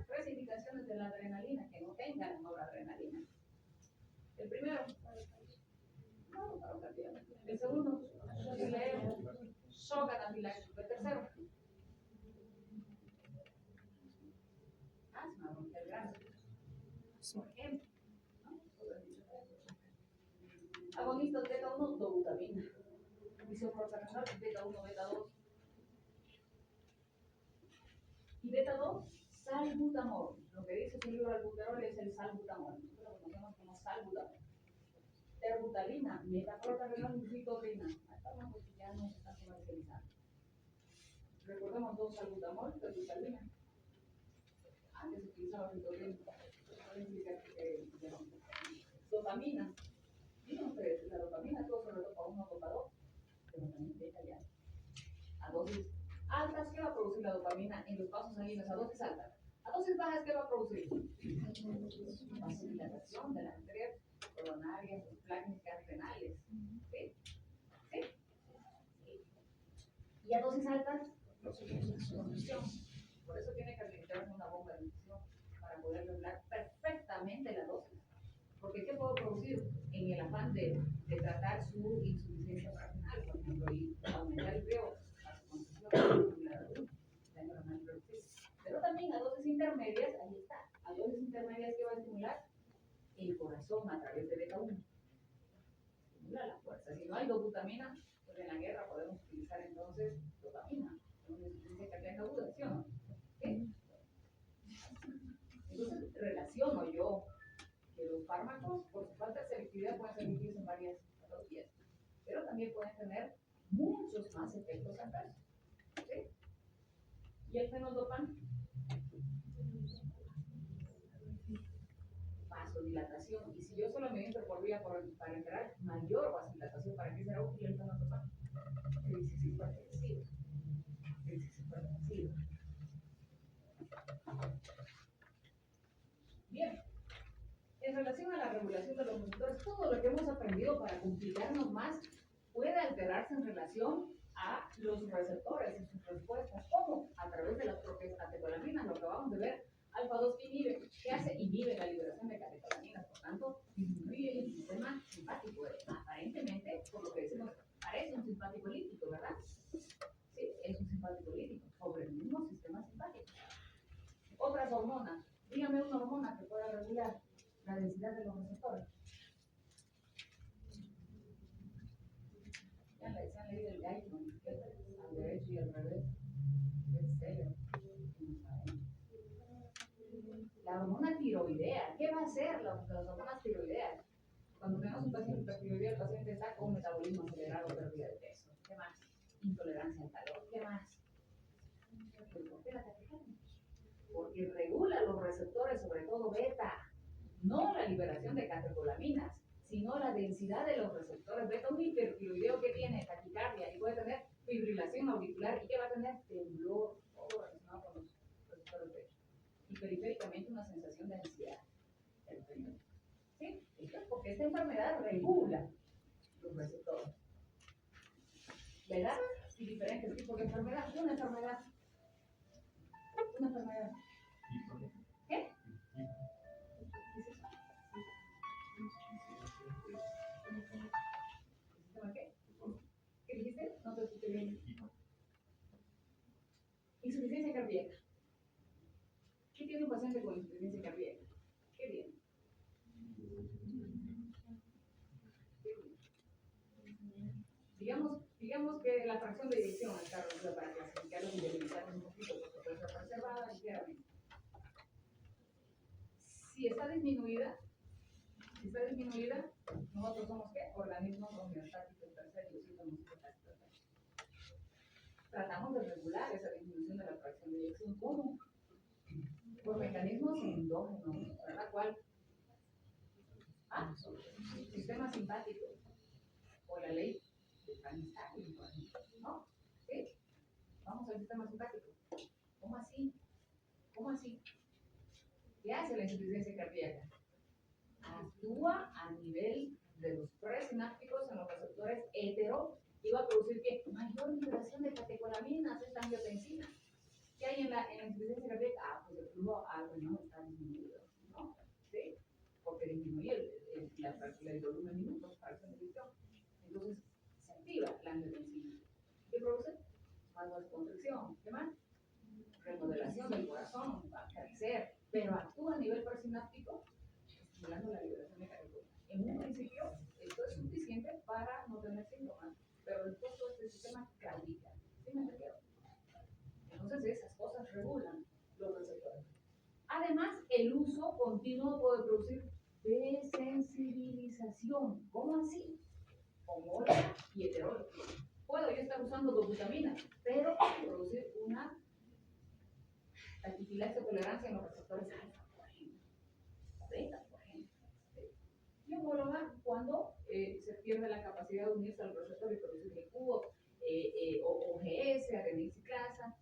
tres indicaciones de la adrenalina que no tengan noradrenalina. El primero, no, parocardial. El segundo, shock anafiláctico. El tercero, asma bronquial grave. Por ejemplo, ¿no? Agonistas beta 1, dobutamina. Isopropanol, beta 1, beta 2. Y beta 2, salbutamol. Lo que dice su libro albuterol es el salbutamol. Nosotros lo conocemos como salbutamol. Terbutalina, metaprotanol, ritorrina. Hasta no, pues ya no se está comercializando. Recordemos dos salbutamol, terbutalina. Antes se utilizaba ritorrina. Dopamina. Miren ustedes, la dopamina todo sobre dopa 1, dopa 2, pero también beta ya. A dosis altas, ¿qué va a producir la dopamina en los vasos sanguíneos? A dosis altas. A dosis bajas, ¿qué va a producir? Vasodilatación de las arterias coronarias, plánicas, renales. ¿Sí? ¿Sí? Y a dosis altas, conducción. Por eso tiene que administrarse una bomba de inducción para poder regular perfectamente la dosis. Porque ¿qué puedo producir en el afán de tratar su insuficiencia renal, por ejemplo, y aumentar el riesgo a su concesión, pero también a dosis intermedias, ahí está, a dosis intermedias que va a estimular el corazón a través de beta 1. Estimula la fuerza. Si no hay dobutamina, pues en la guerra podemos utilizar entonces dopamina, una insuficiencia cardíaca aguda, ¿sí o no? ¿Sí? Entonces relaciono yo que los fármacos, por su falta de selectividad, pueden ser útiles en varias patologías, pero también pueden tener muchos más efectos adversos. ¿Sí? ¿Y el fenodopan? Vasodilatación. Y si yo solo me entro por vía para entrar mayor vasodilatación, ¿para qué será útil el fenodopan? Crisis hipertensiva. Crisis hipertensiva. Bien. En relación a la regulación de los receptores, todo lo que hemos aprendido para complicarnos más puede alterarse en relación a los receptores y sus respuestas. ¿Cómo? A través de las propias catecolaminas, lo que acabamos de ver. Alfa 2 inhibe, ¿qué hace? Inhibe la liberación de catecolaminas, por tanto, disminuye el sistema simpático. Aparentemente, por lo que decimos, parece un simpático lítico, ¿verdad? Sí, es un simpático lítico, sobre el mismo sistema simpático. Otras hormonas. Dígame una hormona que pueda regular la densidad de los receptores. Ya se han leído el Gaiman, al derecho y al revés. La hormona tiroidea. ¿Qué va a hacer las hormonas tiroideas? Cuando tenemos un paciente hipertiroideo, el paciente está con metabolismo acelerado, pérdida de peso. ¿Qué más? Intolerancia al calor. ¿Qué más? ¿Por qué la taquicardia? Porque regula los receptores, sobre todo beta. No la liberación de catecolaminas, sino la densidad de los receptores beta. Un hipertiroideo que tiene taquicardia y puede tener fibrilación auricular y que va a tener temblor, todo relacionado ¿Sí? Esto es porque esta enfermedad regula los receptores. ¿Verdad? Y diferentes tipos de enfermedad. Una enfermedad. ¿Qué? ¿Sistema qué? ¿Qué dijiste? No te escuché bien. Insuficiencia cardíaca. ¿Qué tiene un paciente con insuficiencia cardíaca? ¿Qué bien? Digamos que la fracción de eyección está reducida para clasificarlo y delimitarlo un poquito, porque puede ser preservada ligeramente. Si está disminuida, nosotros somos ¿qué? Organismos homeostáticos terceros y homeostáticos. Tratamos de regular esa disminución de la fracción de eyección. ¿Cómo? Por mecanismos endógenos, ¿verdad? ¿Cuál? Sistema simpático. O la ley de Frankenstein, ¿no? ¿Sí? Vamos al sistema simpático. ¿Cómo así? ¿Qué hace la insuficiencia cardíaca? Actúa a nivel de los presinápticos en los receptores hetero y va a producir ¿qué? Mayor liberación de catecolaminas, esta angiotensina. ¿Qué hay en la insuficiencia cardíaca? Pues el flujo no está disminuido, ¿no? ¿Sí? Porque disminuye el volumen minutos, fracción de eyección. Entonces se activa la angiotensina. ¿Qué produce? Vasoconstricción. ¿Qué más? Remodelación del corazón, va a crecer, pero actúa a nivel presináptico, estimulando la liberación de catecolaminas. En un principio, esto es suficiente para no tener síntomas, pero después todo este sistema claudica. ¿Sí me entendió? Entonces esas cosas regulan los receptores. Además, el uso continuo puede producir desensibilización. ¿Cómo así? Homóloga y heteróloga. Puedo yo estar usando dobutamina, pero producir una taquifilaxia o tolerancia en los receptores alfa, por ejemplo, beta, por ejemplo. Y homóloga cuando se pierde la capacidad de unirse al receptor y producir GQ o GS, adenilciclasa,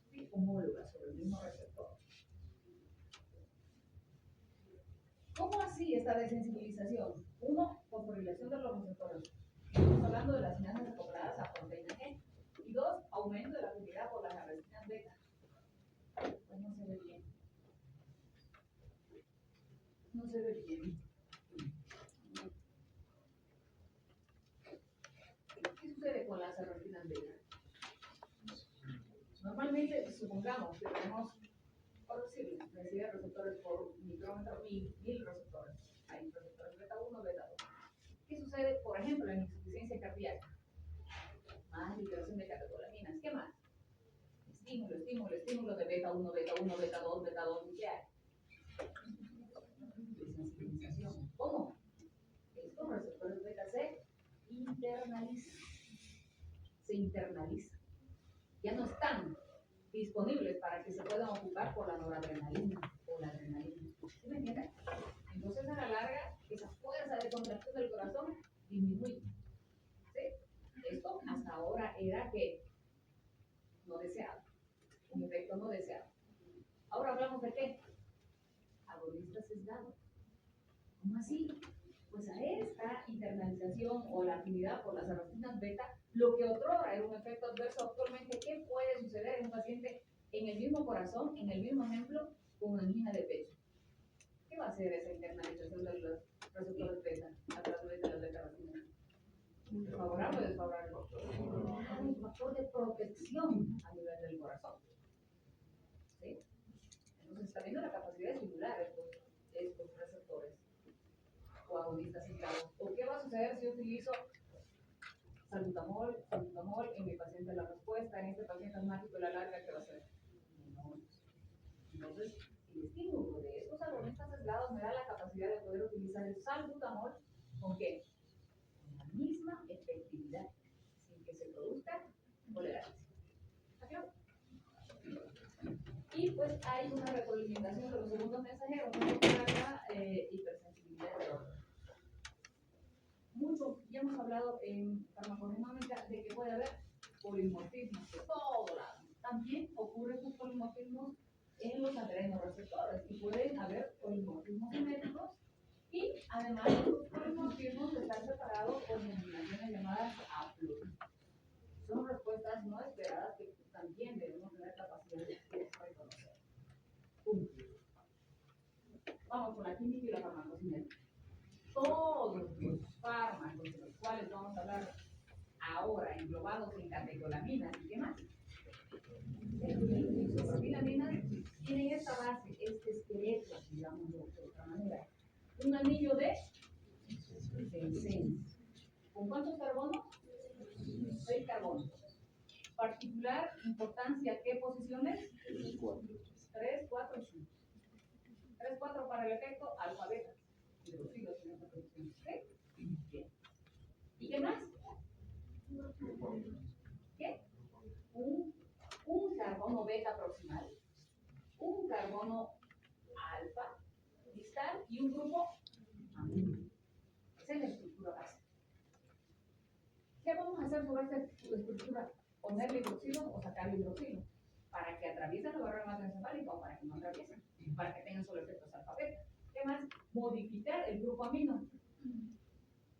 ¿sí? Homóloga sobre el mismo receptor. ¿Cómo así esta desensibilización? Uno, fosforilación de los receptores. Estamos hablando de las señales acopladas a proteína G. Y dos, aumento de la afinidad por las arrecinas beta. Pues no se ve bien. ¿Qué sucede con las arrecinas beta? Normalmente, supongamos que tenemos, por decirlo, densidad de receptores por micrómetro, 1000 receptores. Hay receptores beta 1, beta 2. ¿Qué sucede, por ejemplo, en insuficiencia cardíaca? Más liberación de catecolaminas. ¿Qué más? Estímulo de beta 1, beta 1, beta 2, beta 2. ¿Qué hay? Desensibilización. ¿Cómo? Estos receptores beta se internalizan. Ya no están disponibles para que se puedan ocupar por la noradrenalina o la adrenalina. ¿Sí me entienden? Entonces, a la larga, esa fuerza de contracción del corazón disminuye. ¿Sí? Esto hasta ahora era que no deseado, un efecto no deseado. Ahora hablamos de qué? Agonistas sesgados. ¿Cómo así? Pues a esta internalización o la afinidad por las arrecinas beta, lo que otrora era un efecto adverso, actualmente, ¿qué puede suceder en un paciente en el mismo corazón, en el mismo ejemplo, con angina de pecho? ¿Qué va a hacer esa internalización de los receptores beta a través de las beta-arrecinas? ¿Favorable o desfavorable? Es un factor de protección a nivel del corazón. ¿Sí? Entonces está viendo la capacidad de estimular estos receptores o agonistas sesgados. ¿O qué va a suceder si yo utilizo salbutamol en mi paciente? La respuesta en este paciente asmático a la larga, ¿qué va a ser? Entonces, el estímulo de estos agonistas sesgados me da la capacidad de poder utilizar el salbutamol ¿con qué? Con la misma efectividad, sin que se produzca tolerancia. ¿Está claro? Y pues hay una retroalimentación de los segundos mensajeros para la hipersensibilidad de órganos. Mucho, ya hemos hablado en farmacodinámica de que puede haber polimorfismos de todo lado. También ocurren estos polimorfismos en los adrenoreceptores y pueden haber polimorfismos genéticos capacidad de reconocer. Punto. Vamos con la química y la farmacocinética. Todos los fármacos de los cuales vamos a hablar ahora, englobados en catecolaminas y qué más, isopropilaminas, tienen esta base, este esqueleto, digamos de otra manera. Un anillo de benceno. ¿Con cuántos carbonos? 6 carbonos. Particular importancia, ¿qué posiciones? 3, 4 y 5. 3, 4 para el efecto alfa beta. Hidroxilos en esta posición. ¿Sí? Bien. ¿Y qué más? ¿Qué? Un carbono beta proximal, un carbono alfa distal y un grupo amino. Esa es la estructura base. ¿Qué vamos a hacer sobre esta estructura? Ponerle hidroxilo o sacarle hidroxilo para que atraviesen la barrera hematoencefálica o para que no atraviesen, para que tengan solo efectos alfa beta. ¿Qué más? Modificar el grupo amino,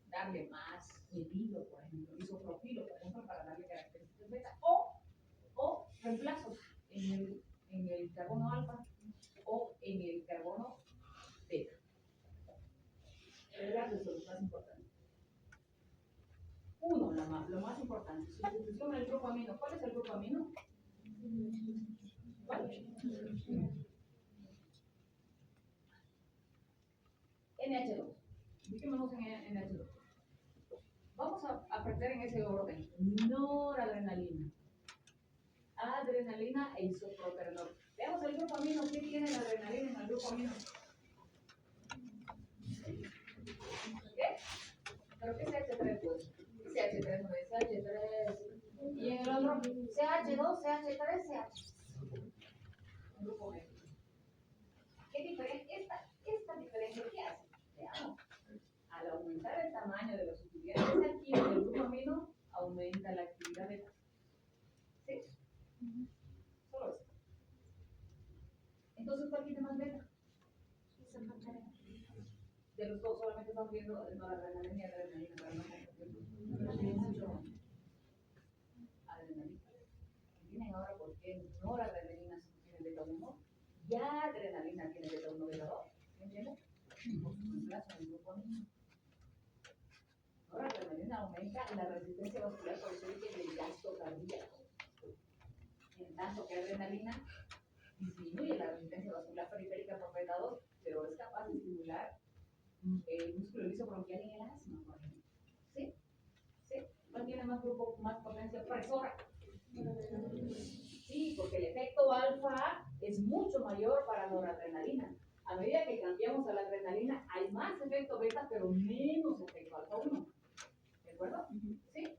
darle más metilo, por ejemplo, isopropilo, por ejemplo, para darle características beta, o reemplazos en el carbono alfa o en el carbono beta. Eso es lo más importante. Uno, lo más importante, sustitución del grupo amino. ¿Cuál es el grupo amino? ¿Cuál? NH2. Fijémonos en NH2. Vamos a aprender en ese orden. Noradrenalina, adrenalina e isoproterenol. Veamos el grupo amino. ¿Qué tiene la adrenalina en el grupo amino? ¿Qué? ¿Pero qué es CH3? Pues CH3 no es CH3. Y en el otro, CH2, CH3, CH. Un grupo amino. ¿Qué diferencia? Esta diferencia, ¿qué hace? Veamos. Al aumentar el tamaño de los sustituyentes aquí en el grupo amino, aumenta la actividad beta. ¿Sí? Solo eso. Entonces, ¿cuál tiene más beta? De los dos, solamente estamos viendo noradrenalina y adrenalina, pero no adrenalina. Miren ahora por qué noradrenalina tiene beta 1 y adrenalina tiene beta 1, beta 2. ¿Me entiendes? Por su reemplazo en el grupo amino. Noradrenalina aumenta la resistencia vascular periférica del gasto cardíaco, en tanto que adrenalina disminuye la resistencia vascular periférica por beta 2, pero es capaz de estimular el músculo liso bronquial en el asma, por ejemplo. ¿Sí? ¿Sí? ¿Cuál tiene más grupo, más potencia presora? Sí, porque el efecto alfa es mucho mayor para noradrenalina. A medida que cambiamos a la adrenalina, hay más efecto beta, pero menos efecto alfa 1. ¿De acuerdo? ¿Sí?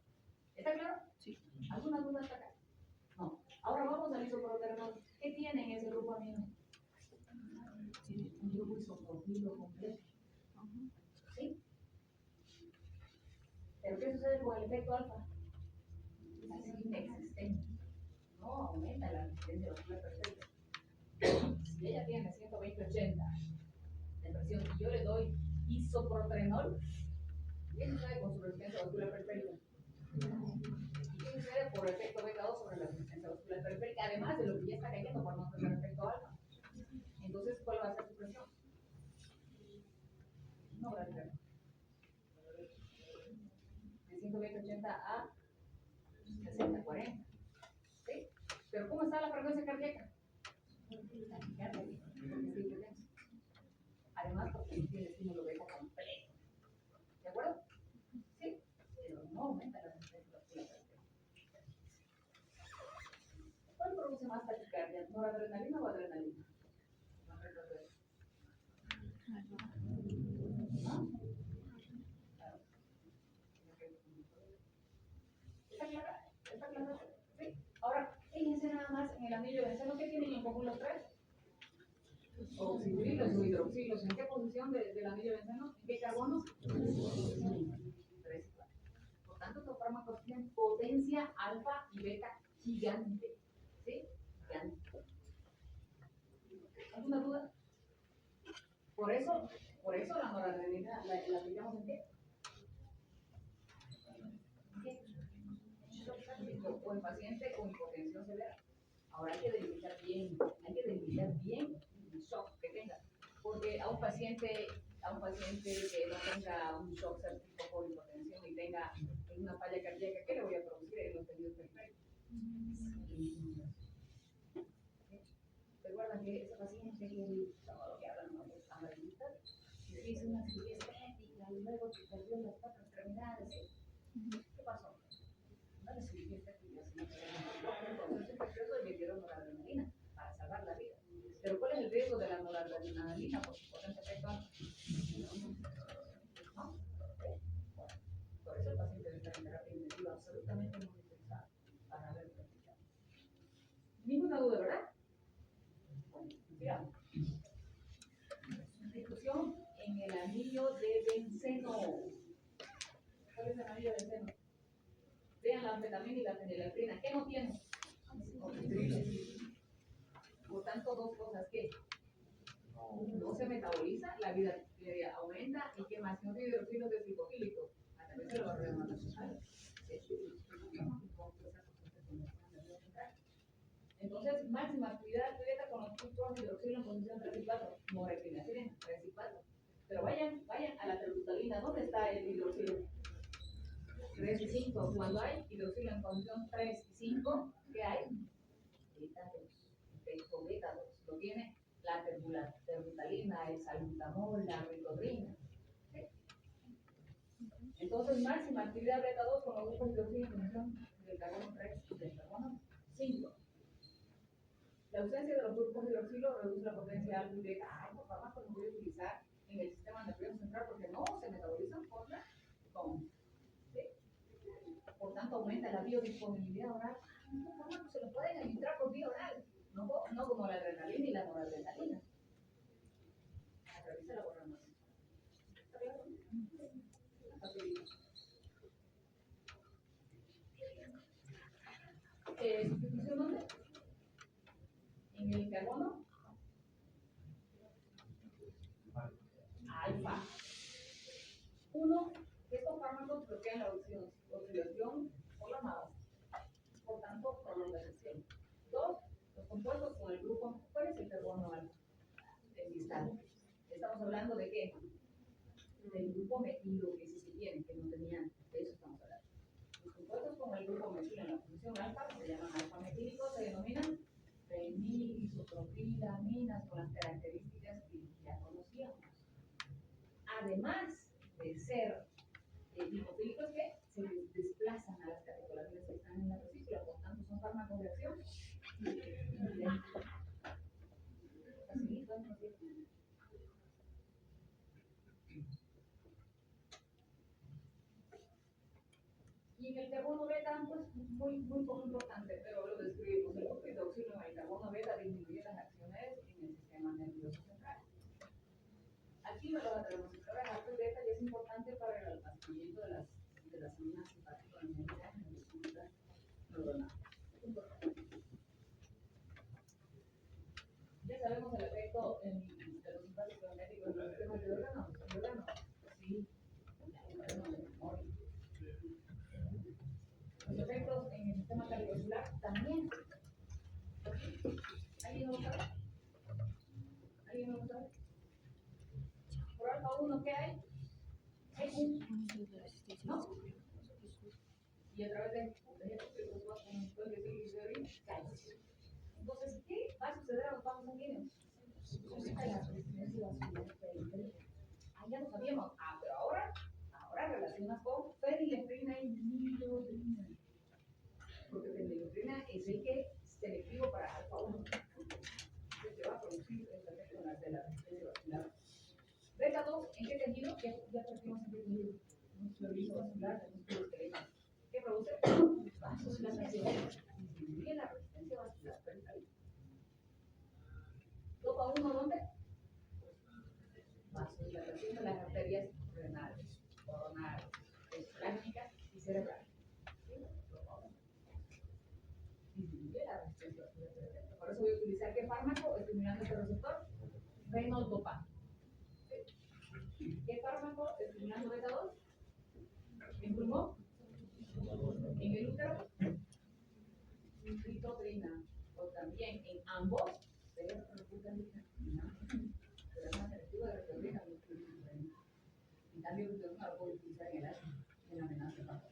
¿Está claro? Sí. ¿Alguna duda hasta acá? No. Ahora vamos al isoproterenol. ¿Qué tiene en ese grupo amino? Un grupo isopropilo completo. ¿Sí? ¿Pero qué sucede con el efecto alfa? Es inexistente. No aumenta la resistencia vascular perfecta. Si ella tiene 120-80 de presión y yo le doy isoproterenol, ¿qué sucede con su resistencia vascular perfecta? ¿Y qué sucede por efecto beta 2 sobre la resistencia vascular periférica? Además de lo que ya está cayendo por no tener efecto alfa. Entonces, ¿cuál va a ser su presión? No, gracias. De 120-80 a 60-40. ¿Sí? Pero ¿cómo está la frecuencia cardíaca? Además, porque tiene estímulo beta completo. ¿De acuerdo? Sí, pero no aumenta la resistencia vascular perfecta. ¿Cuál produce más taquicardia? ¿Noradrenalina o adrenalina? ¿Está clara? ¿Está clara? ¿Sí? Ahora, fíjense nada más en el anillo de benceno. ¿Qué tienen en común los tres? Oxidrilos o hidroxilos. ¿En qué posición del anillo de benceno? ¿En qué carbono? 3 y 4. Por tanto, estos fármacos tienen potencia alfa y beta gigante. ¿Sí? Gigante. ¿Alguna duda? Por eso la noradrenalina la aplicamos en qué? O en paciente con hipotensión severa. Ahora hay que delimitar a un paciente que no tenga un shock séptico por hipotensión y tenga una falla cardíaca, ¿qué le voy a producir en los tejidos periféricos? Recuerdan que ese paciente que todo lo que hablan de los amarillistas, que hizo una cirugía estética y luego que perdió las 4 extremidades. ¿Qué pasó? No le cirugía estética, sino que un proceso infeccioso y le dieron noradrenalina para salvar la vida. Pero ¿cuál es el riesgo de la noradrenalina? Por su potente efecto. ¿No? Por eso el paciente debe estar en terapia intensiva absolutamente monitorizado para ver practicar. Ninguna duda, ¿verdad? Sigamos. Discusión en el anillo de benceno. ¿Cuál es el anillo de benceno? Vean la anfetamina y la feniletrina. ¿Qué no tiene? Por tanto, dos cosas que no se metaboliza, la vida aumenta y que más no tiene hidroxilos de psicofílico. A través de los órganos nasales. Entonces, máxima actividad atleta con los puntos hidroxilo en posición 3 y 4, norepinefrina 3 y 4. Pero vayan a la terbutalina. ¿Dónde está el hidroxilo? 3 y 5. Cuando hay hidroxilo en posición 3 y 5, ¿qué hay? Beta 2. Efecto beta 2. Lo tiene la terbutalina, el salbutamol, la ritodrina. ¿Sí? Entonces, máxima actividad beta 2 con los grupos de hidroxilo en posición del carbono 3 y del carbono 5. La ausencia de los grupos de hidroxilo reduce la potencia alfa y beta. Estos fármacos los voy a utilizar en el sistema nervioso central porque no se metabolizan por la con. ¿Sí? Por tanto, aumenta la biodisponibilidad oral. Estos fármacos se los pueden administrar por vía oral, no como la adrenalina y la noradrenalina. Atraviesa la borrama. ¿Está claro? ¿Sustitución dónde? En el carbono alfa. Uno, estos fármacos bloquean la oxidación por la MAO, por tanto, prolongación. Dos, los compuestos con el grupo, ¿cuál es el carbono alfa? El distal. Estamos hablando de qué? Del grupo metilo que sí se tiene, que no tenían, de eso estamos hablando. Los compuestos con el grupo metilo en la posición alfa se llaman alfa metílicos, se denominan fenilisoprofilaminas con las características que ya conocíamos. Además de ser lipofílicos que se desplazan a las catecolaminas que están en la vesícula, por tanto son fármacos de acción. Y en el carbono beta, pues muy poco importante, pero lo describimos. El grupo hidroxilo en el carbono beta disminuye las acciones en el sistema nervioso central. Aquí me lo tenemos que trabajar alfa y beta y es importante para el almacenamiento de las aminas hepáticas en el sistema neuronal. Ya sabemos el efecto de los impactos magnéticos en los sistemas de órganos. Sí, los efectos en el sistema cardiovascular también. ¿Alguien no lo sabe? ¿Alguien no lo sabe? Por alfa 1, ¿qué hay? Hay un, ¿no? Y a través de entonces, ¿qué va a suceder a los vasos sanguíneos? Aumenta la resistencia vascular periférica. Ah, ya lo sabíamos. Ah, pero ahora relacionas con feniletrina y nilodrina. Porque feniletrina es el que es selectivo para alfa 1. El que va a producir el efecto de la resistencia vascular. Beta 2, ¿en qué tejido? Ya partimos en qué tejido. Músculo vascular, el músculo esquelético. ¿Qué produce? Vasodilatación. Disminuye la resistencia vascular periférica. ¿Topa 1 dónde? Vasodilatación de las arterias renales, coronarias, espláncnicas y cerebrales. Disminuye la resistencia vascular periférica. Por eso voy a utilizar ¿qué fármaco? Estimulando este receptor. Fenoldopa. ¿Qué fármaco estimulando beta 2? ¿En pulmón? ¿En el útero? Ritodrina. O también en ambos, pero sistema selectivo de reproducción no es diferente. En cambio, usted no lo puede utilizar en el asma, en la amenaza para la.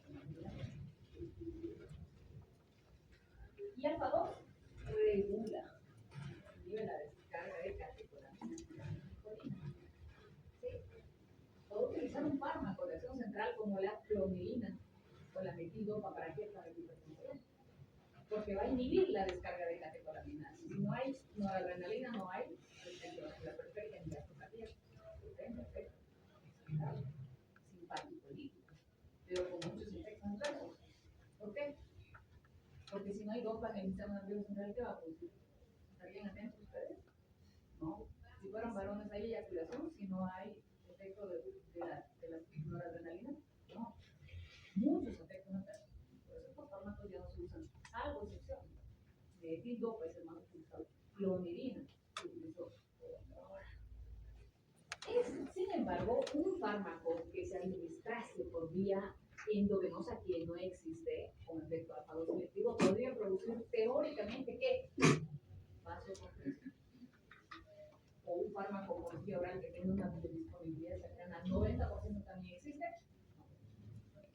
Y alfa 2 regula el nivel de la descarga de catecolaminas. ¿Sí? Puedo utilizar un fármaco de acción central como la clonidina o la metildopa para que para el hipertensión, porque va a inhibir la descarga de catecolaminas. Si no hay noradrenalina, no hay resistencia vascular periférica ni gasto cardíaco. Simpático líquido, pero con muchos efectos adversos. ¿Por qué? Porque si no hay dopa en el sistema nervioso central, ¿qué va a producir? ¿Estarían atentos ustedes? No. Si fueran varones, ¿hay eyaculación? Si no hay efecto de la noradrenalina, no. Muchos efectos adversos. Por eso estos fármacos ya no se usan, salvo excepción. Metildopa es el más utilizado. Clonidina se utilizó. Es, sin embargo, un fármaco que se administrase por vía endovenosa que no existe con efecto alfa 2 selectivo podría producir teóricamente ¿qué? Vasoconstricción. O un fármaco por vía oral que tenga una disponibilidad cercana al 90% también existe.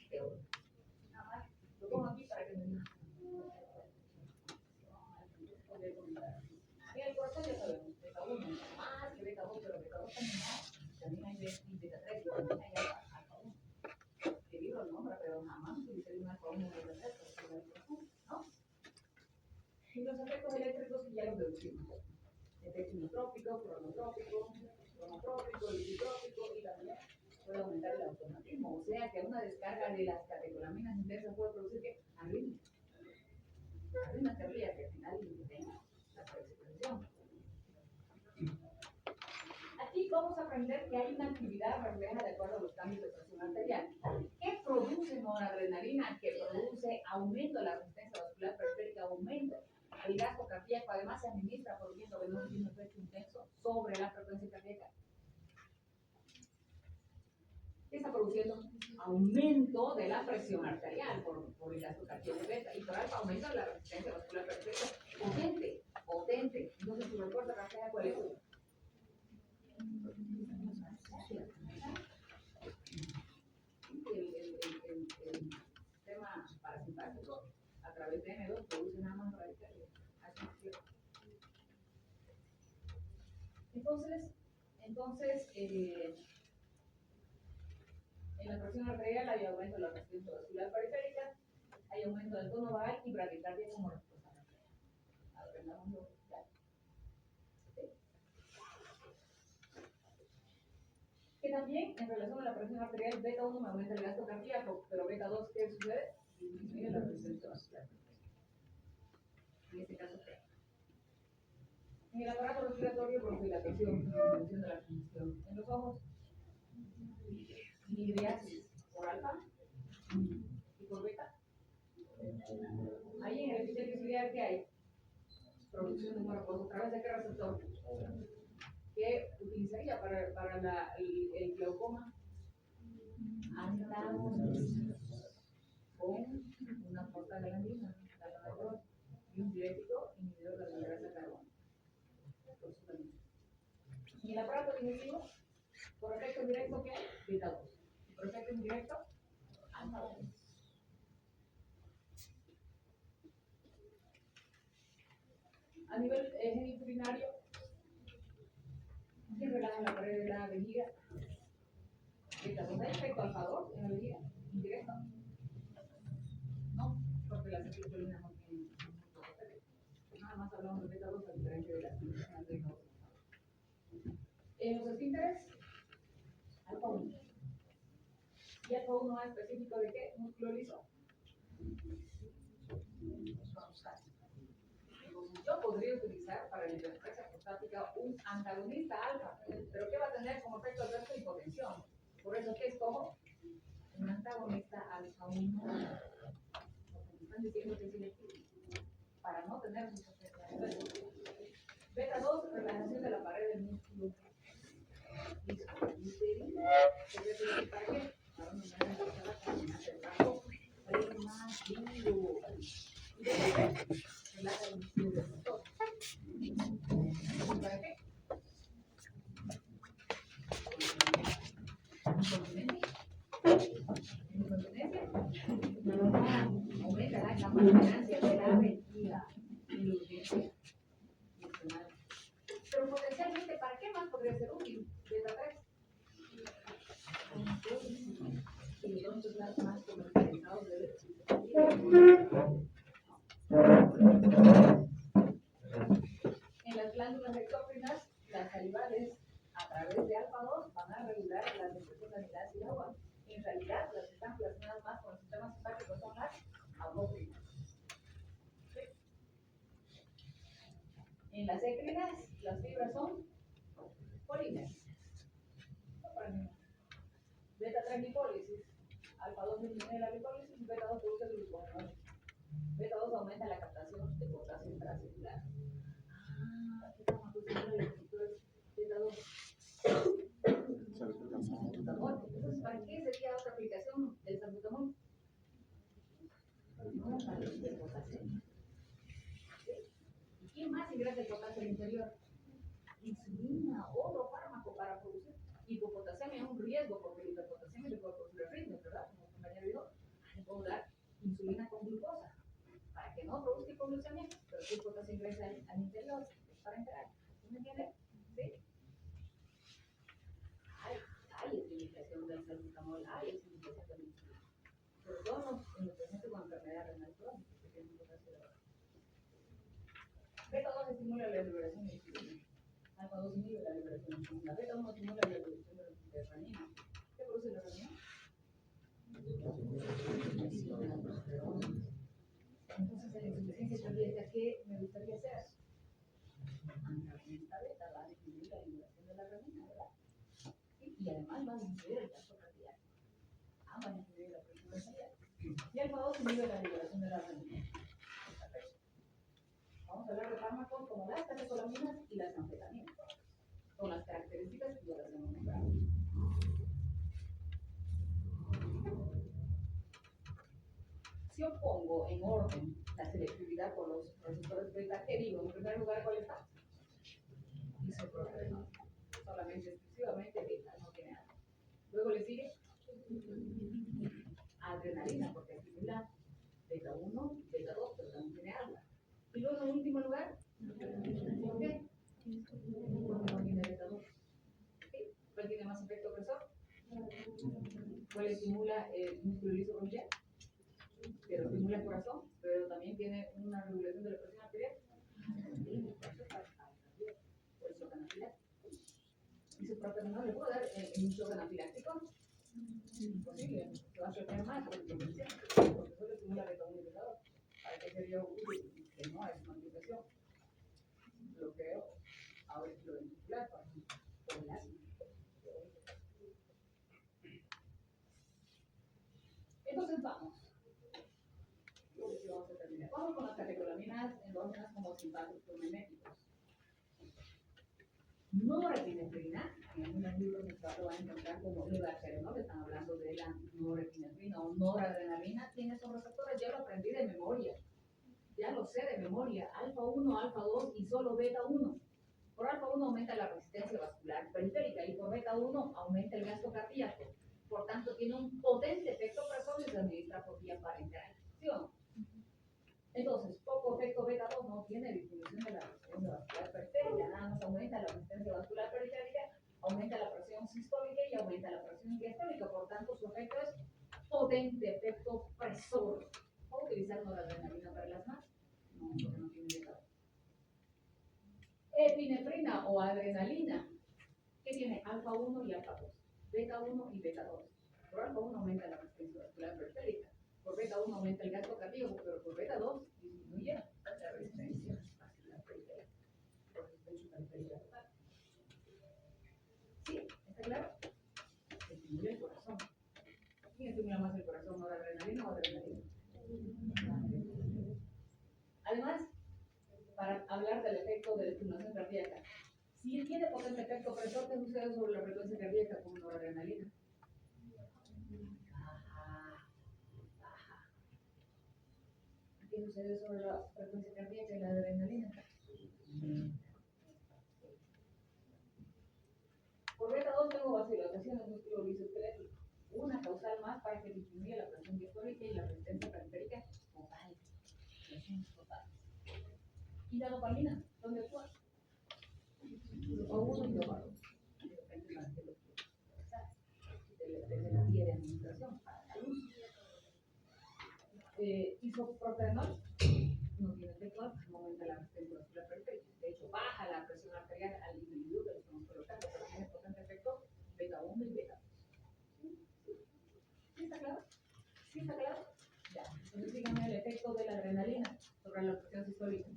Teórico. Nada más. Lo pongo aquí para que me digan. En el corazón ya sabemos, beta 1 más que beta 2, pero beta 2 también no. También hay beta 3, también hay alfa 1. Que libro el nombre, pero jamás utilicé un alfa 1 y beta 3, ¿no? Y los efectos eléctricos ya los deducimos. Efecto inotrópico, cronotrópico, lisotrópico y también puede aumentar el automatismo. O sea que una descarga de las catecolaminas intensas puede producir que arritmia. Arritmia cardíaca que al final tenga la preexpresión. Aquí vamos a aprender que hay una actividad refleja de acuerdo a los cambios de presión arterial. ¿Qué produce noradrenalina? Que produce aumento de la resistencia vascular periférica, aumento el gasto cardíaco, además se administra por vía endovenosa, tiene un efecto intenso sobre la frecuencia cardíaca. ¿Qué está produciendo? Aumento de la presión arterial por el gasto cardíaco beta, y por alfa aumento de la resistencia vascular periférica, potente. Entonces, si recuerda refleja cuál es el sistema parasimpático a través de M2 produce nada más radicales. Entonces en la presión arterial hay aumento de la resistencia vascular periférica, hay aumento del tono vagal y bradicardia como respuesta a la que también en relación a la presión arterial, beta 1 me aumenta el gasto cardíaco, pero beta 2, ¿qué sucede? Disminuye la resistencia vascular. En este caso, ¿qué? En el aparato respiratorio, broncolatación, disminución de la congestión. En los ojos, midriasis por alfa y por beta. Ahí en el epitelio ciliar, ¿qué hay? Producción de humor, ¿a través de qué receptor? ¿Qué utilizaría para el glaucoma? Antagonista con una prostaglandina, y un diurético inhibidor de la grasa de carbono. Y el aparato digestivo, por efecto directo, ¿qué? Beta 2. Por efecto indirecto, alfa 2. A nivel geniturinario, ¿qué relaja la pared de la vejiga? Beta 2. ¿Hay efecto alfa 2 en la vejiga? Indirecto. No, porque la acetilcolina no tiene nada más hablamos de beta 2 a diferencia de la acetilcolina. En los esfínteres, alfa 1. ¿Y alfa 1 es específico de qué? Músculo liso. Yo podría utilizar para la hiperplasia prostática un antagonista alfa, pero ¿qué va a tener como efecto adverso? Hipotensión. Por eso, ¿qué escojo? Un antagonista alfa 1. Porque están diciendo que es selectivo. Para no tener sus efectos adversos. Beta 2, relajación de la pared del músculo. Listo. ¿Para qué? Para no tener la caminata del brazo premativo. ¿Y qué? Relaja el músculo del motor. ¿Para qué? podría ser útil, beta 3. Y entonces las más comercializados deben en las glándulas ectócrinas, las salivales, a través de alfa 2, van a regular la secreción de amilas y agua. En realidad, las que están relacionadas más con el sistema simpático son las apocrinas. En las écrinas, las fibras son polímeros. Beta 3 lipólisis, alfa 2 disminuye la lipólisis y beta 2 produce glucógeno. Beta 2 aumenta la captación de potasio intracelular. ¿Qué estamos usando los receptores beta 2? Salbutamol. Entonces, ¿para qué sería otra aplicación del salbutamol? No, para el potasio. ¿Y quién más ingresa el potasio al interior? Insulina, otro fármaco para producir hipopotasemia es un riesgo porque la hipopotasemia le puede producir arritmias, ¿verdad? Como el compañero dijo, le puedo dar insulina con glucosa para que no produzca hipoglucemia, pero si el potasio ingresa al interior, es para enterar. ¿Me entiendes? ¿Sí? Hay utilización del salbutamol, hay utilización del insulina. Sobre todo en los pacientes con enfermedad renal crónica, que tienen potasio elevado. Beta 2 estimula la liberación de insulina. Alfa 2 inhibe la liberación de insulina. Beta 1 estimula la liberación de renina. ¿Qué produce la renina? Entonces, en la insuficiencia cardíaca, ¿qué me gustaría hacer? Antagonista beta va a disminuir la liberación de la renina, ¿verdad? ¿Sí? Y además va a disminuir el gasto cardíaco. Va a disminuir la presión cardíaca. Y alfa 2 inhibe la liberación de la renina. Vamos a hablar de fármacos como las catecolaminas y las anfetaminas. Con las características que ya las hemos nombrado. Si yo pongo en orden la selectividad por los receptores beta, ¿qué digo? En primer lugar, ¿cuál está? Isoprostano. Solamente, exclusivamente beta, no tiene nada. Luego le sigue adrenalina, porque estimula beta 1, beta 2, pero también tiene agua. Y luego, en último lugar, ¿por qué? Porque no tiene beta 2. ¿Sí? ¿Cuál tiene más efecto opresor? ¿Cuál estimula el músculo liso bronquial? Pero estimula el corazón, pero también tiene una regulación de la presión arterial. O el shock anafiláctico. ¿Y su proteína le puedo dar un shock anafiláctico? Imposible, se va a chocar más por el potencial, porque solo estimula beta 1 y beta 2. ¿Para qué sería útil? Que no es una aplicación. Bloqueo auriculoventricular, por ejemplo, o el ácido. Entonces vamos a terminar. Vamos con las catecolaminas endógenas como simpáticos miméticos. Norepinefrina, en algunos libros lo van a encontrar como levacerenol, están hablando de la norepinefrina o noradrenalina, tiene esos receptores, ya lo aprendí de memoria, ya lo sé de memoria, alfa 1, alfa 2 y solo beta 1. Por alfa 1 aumenta la resistencia vascular periférica y por beta 1 aumenta el gasto cardíaco. Por tanto, tiene un potente efecto opresor y se administra por vía parenteral. ¿Sí o no? Entonces, poco efecto beta 2 no tiene disminución de la resistencia vascular periférica, nada más aumenta la resistencia vascular periférica, aumenta la presión sistólica y aumenta la presión diastólica. Por tanto, su efecto es potente efecto opresor. ¿Puedo utilizar noradrenalina para las más? No, porque no tiene beta 2. Epinefrina o adrenalina, que tiene alfa 1 y alfa 2, beta 1 y beta 2. Por alfa 1 aumenta la resistencia vascular periférica, por beta 1 aumenta el gasto cardíaco, pero por beta 2 disminuye la resistencia vascular periférica, por resistencia periférica total. ¿Sí? ¿Está claro? Estimula el corazón. ¿Quién estimula más el corazón, noradrenalina o adrenalina? Además, para hablar del efecto de la estimulación cardíaca, si tiene potente efecto opresor, ¿qué sucede sobre la frecuencia cardíaca con noradrenalina? Baja. ¿Qué sucede sobre la frecuencia cardíaca y la adrenalina? Por beta 2 tengo vasodilatación del músculo lisoesquelético, una causal más para que disminuya la presión diastólica y la resistencia periférica total. ¿Y la dopamina? ¿Dónde actúa? Grupo 1 y grupo 2. Isoproterenol no tiene efecto alfa, no aumenta la resistencia vascular periférica. De hecho, baja la presión arterial al individuo que lo estamos colocando, pero tiene potente efecto beta 1 y beta 2. ¿Sí está claro? ¿Sí está claro? Ya. Entonces díganme el efecto de la adrenalina sobre la presión sistólica.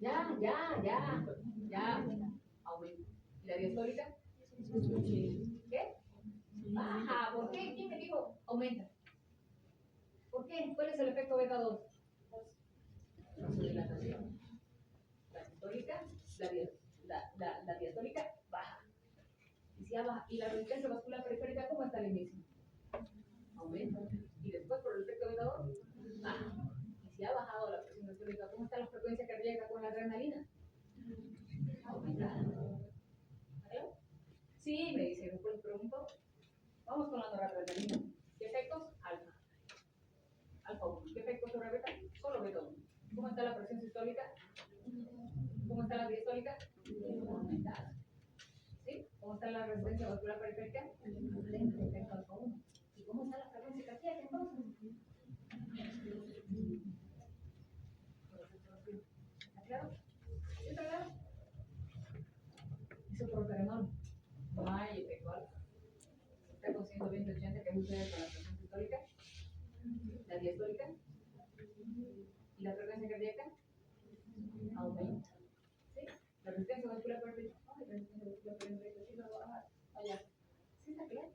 Ya. Aumenta. ¿Y la diastólica? ¿Qué? Baja. ¿Por qué? ¿Quién me dijo? Aumenta. ¿Por qué? ¿Cuál es el efecto beta 2? Vasodilatación. La sistólica, la diastólica baja. Y la resistencia vascular periférica, ¿cómo está al inicio? Aumenta. Y después, por el efecto beta 2, baja. Y si ha bajado la presión sistólica, ¿cómo está la frecuencia cardíaca con la adrenalina? Aumenta. ¿Vale? Sí, me dice, después les pregunto. Vamos con la noradrenalina. ¿Qué efectos? Alfa. Alfa 1. ¿Qué efectos sobre beta? Solo beta 1. ¿Cómo está la presión sistólica? ¿Cómo está la diastólica? Aumentada. ¿Sí? ¿Cómo está la resistencia vascular periférica? Efecto alfa 1. ¿Y cómo está la frecuencia cardíaca entonces? ¿Está claro? ¿Sí está claro? Isoproterenol. No hay efecto alfa. Está con 120-80 que sucede con la presión sistólica, la diastólica y la frecuencia cardíaca aumenta. ¿Sí? La resistencia vascular periférica. La resistencia vascular periférica sí la va a bajar. Allá. ¿Sí está claro?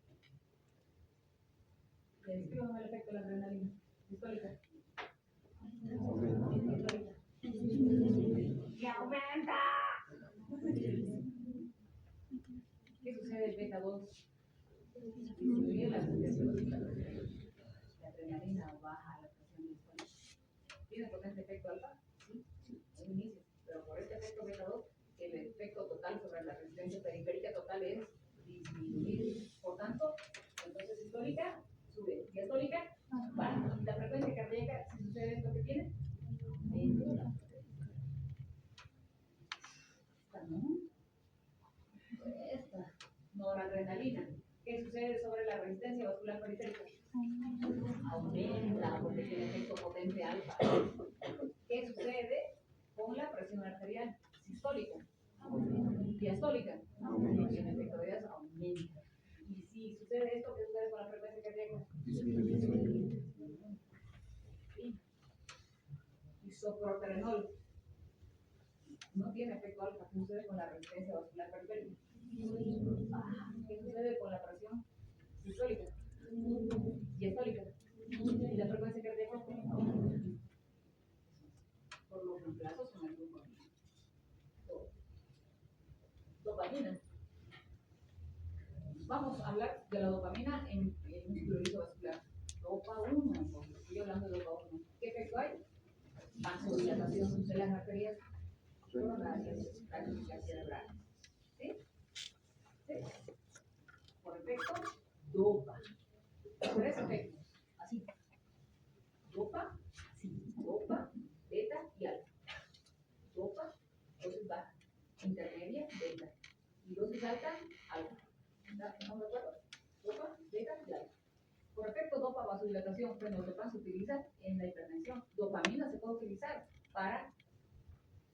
Y describan el efecto de la adrenalina sistólica. ¡Que aumenta! ¿Qué sucede el beta 2? Disminuye la resistencia vascular periférica. La adrenalina baja la presión sistólica. ¿Tiene potente efecto alfa? Sí, en inicio. Pero por este efecto beta 2, el efecto total sobre la resistencia periférica total es disminuir. Por tanto, entonces sistólica sube, diastólica baja. La frecuencia cardíaca, si sucede esto que tiene, aumenta. Esta no. Esta. Noradrenalina. ¿Qué sucede sobre la resistencia vascular periférica? Aumenta porque tiene efecto potente alfa. ¿Qué sucede con la presión arterial sistólica? Diastólica. No tiene efecto de eso, aumenta. Y si sucede esto, ¿qué sucede con la frecuencia cardíaca? Sí. Isoproterenol. No tiene efecto alfa. ¿Qué sucede con la resistencia vascular periférica? ¿Qué sucede con la presión sistólica? Diastólica. Y la frecuencia cardíaca por los reemplazos en el grupo. Dopamina. Vamos a hablar de la dopamina en músculo vascular. Dopa 1, porque estoy hablando de dopa 1. ¿Qué efecto hay? Vasodilatación de las arterias coronarias, arterias cerebrales. ¿Sí? ¿Sí? Por efecto, dopa. Tres efectos. Así. Dopa, así. Dopa, beta y alfa. Dopa, dosis baja. Intermedia, beta. Y dosis alta, alfa. ¿Estamos de acuerdo? Dopa, beta y alfa. Por efecto, dopa, vasodilatación, fenoldopa se utiliza en la hipertensión. Dopamina se puede utilizar para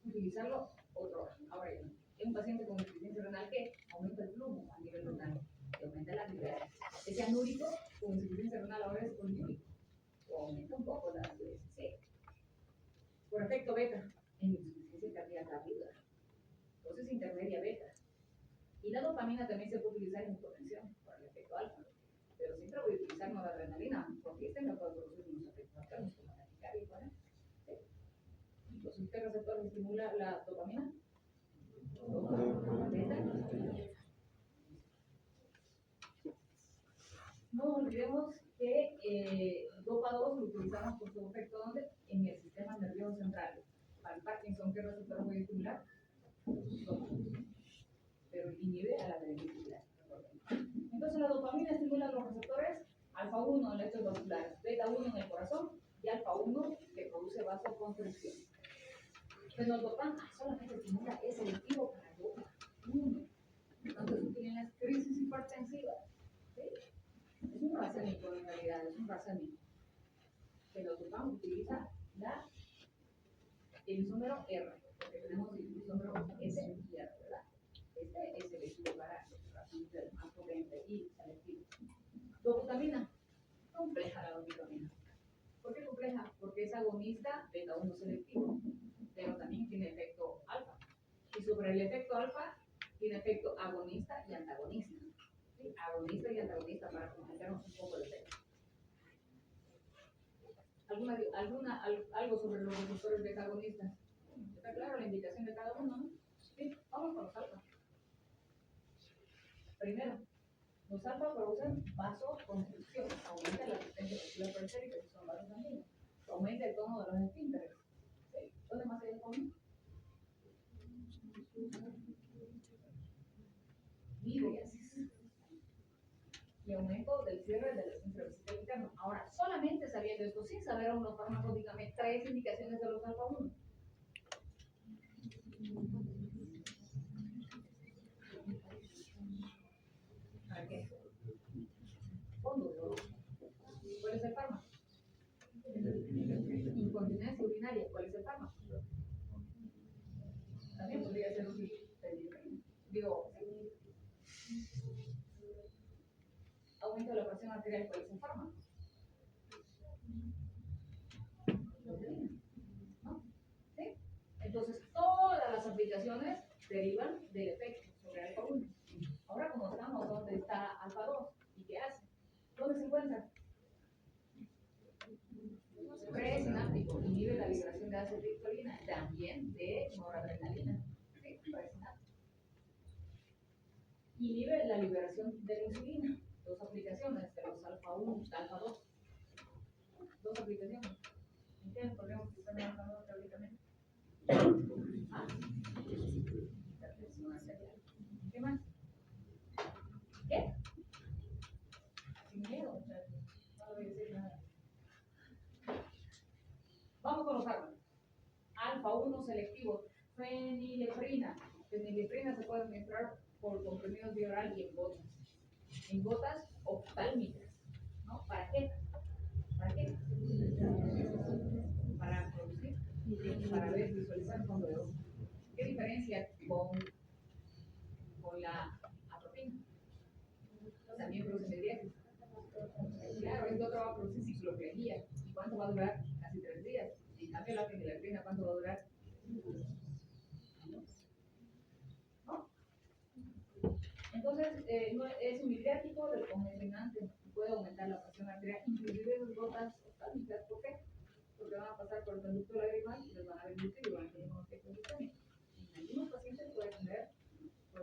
utilizarlo otro. Ahora ya. Es un paciente con insuficiencia renal que aumenta el flujo a nivel renal, que aumenta la diuresis. Ese anúrico con insuficiencia renal ahora es poliúrico, o aumenta un poco la diuresis. ¿Sí? Por efecto beta, en insuficiencia cardíaca aguda. Entonces intermedia beta. Y la dopamina también se puede utilizar en hipotensión, por el efecto alfa. Pero siempre voy a utilizar noradrenalina, porque este me puede producir unos efectos alternos como la taquicardia, ¿vale? ¿Sí? Entonces, ¿qué receptor estimula la dopamina? Beta. No olvidemos que dopa 2 lo utilizamos por su efecto ¿dónde? En el sistema nervioso central. Para el Parkinson, ¿qué receptor voy a estimular? Pero inhibe a la adrenalina. Entonces la dopamina estimula los receptores alfa 1 en lechos vasculares, beta 1 en el corazón y alfa 1 que produce vasoconstricción. Fenoldopan solamente estimula, es selectivo para dopa 1. Entonces tienen las crisis hipertensivas. ¿Sí? Es un racémico en realidad, es un racémico. Fenoldopan R, porque tenemos distribución de S y R, ¿verdad? Este es selectivo para razón del más potente y selectivo. Dobutamina, compleja la dobutamina. ¿Por qué compleja? Porque es agonista beta 1 selectivo, pero también tiene efecto alfa. Y sobre el efecto alfa, tiene efecto agonista y antagonista. ¿Sí? Agonista y antagonista para comentarnos un poco el efecto. Algo sobre los receptores beta agonistas? Está claro la indicación de cada uno, ¿no? Sí, vamos con los alfa. Primero, los alfa producen vasoconstricción, aumenta la resistencia vascular periférica, que son vasos sanguíneos, aumenta el tono de los esfínteres. ¿Sí? ¿Dónde más hay el tono? Miriasis. Y aumento del cierre del esfínter vesical interno. Ahora, solamente sabiendo esto, sin saber aún los fármacos, dígame 3 indicaciones de los alfa 1. ¿Para qué? Fondo de oro. ¿Cuál es el fármaco? Incontinencia urinaria. ¿Cuál es el fármaco? También podría ser útil. Digo, aumento de la presión arterial. ¿Cuál es el fármaco? ¿No? ¿Sí? Entonces, todas las aplicaciones derivan del efecto sobre alfa 1. Ahora conozcamos dónde está alfa 2 y qué hace. ¿Dónde se encuentra? Presináptico, inhibe la liberación de acetilcolina, también de noradrenalina. ¿Sí? Presináptico. Inhibe la liberación de la insulina. 2 aplicaciones de los alfa 1, alfa 2. 2 aplicaciones. ¿Entienden? Podríamos utilizar el alfa 2 teóricamente. Ah, la presión arterial. ¿Qué más? ¿Qué? Sin miedo, muchachos. No le voy a decir nada. Vamos con los fármacos. Alfa 1 selectivo, fenilefrina. Fenilefrina se puede administrar por comprimidos vía oral y en gotas oftálmicas. ¿No? ¿Para qué? ¿Para qué? Para producir, para ver, visualizar fondo de ojo. ¿Qué diferencia con la atropina? También produce mediasis. Claro, esto otro va a producir cicloplegia. ¿Y cuánto va a durar? Casi 3 días. En cambio, la fenilefrina, ¿cuánto va a durar? ¿No? Entonces, no, es un hidrático descongestionante y puede aumentar la presión arterial, inclusive en gotas oftálmicas. ¿Por qué? Porque van a pasar por el conducto lagrimal y les van a reducir y van a tener un efecto sistémico. En algunos pacientes puede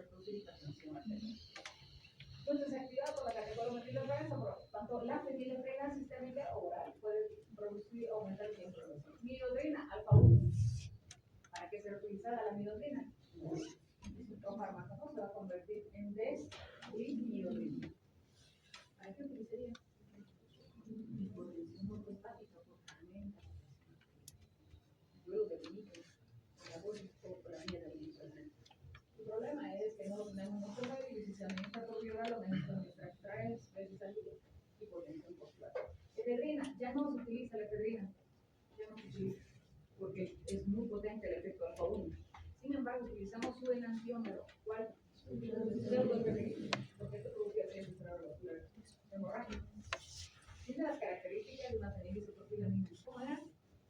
producir hipertensión arterial. Entonces, activada por la catecolamitril por tanto la fenilefrina sistémica oral puede producir, aumentar el tiempo de los midodrina, alfa 1. ¿Para qué será utilizada la midodrina? Un fármaco no se va a convertir en deslimidodrina. ¿Para qué utilizaría? Hipotensión ortostática por aumenta luego de líquidos, la dosis por la vía de administración. El problema es que no lo tenemos mucho medio y si se administra por vía oral lo necesitamos administrar 3 veces al día. Hipotensión postural. Efedrina, ya no se utiliza la efedrina, ya no se utiliza porque es muy potente el efecto alfa 1. Sin embargo, utilizamos su enantiómero. ¿Cuál? Pseudoefedrina, porque esto produce accidentes cerebrovasculares hemorrágicos. Tiene las características de una fenilisopropilamina. ¿Cómo era?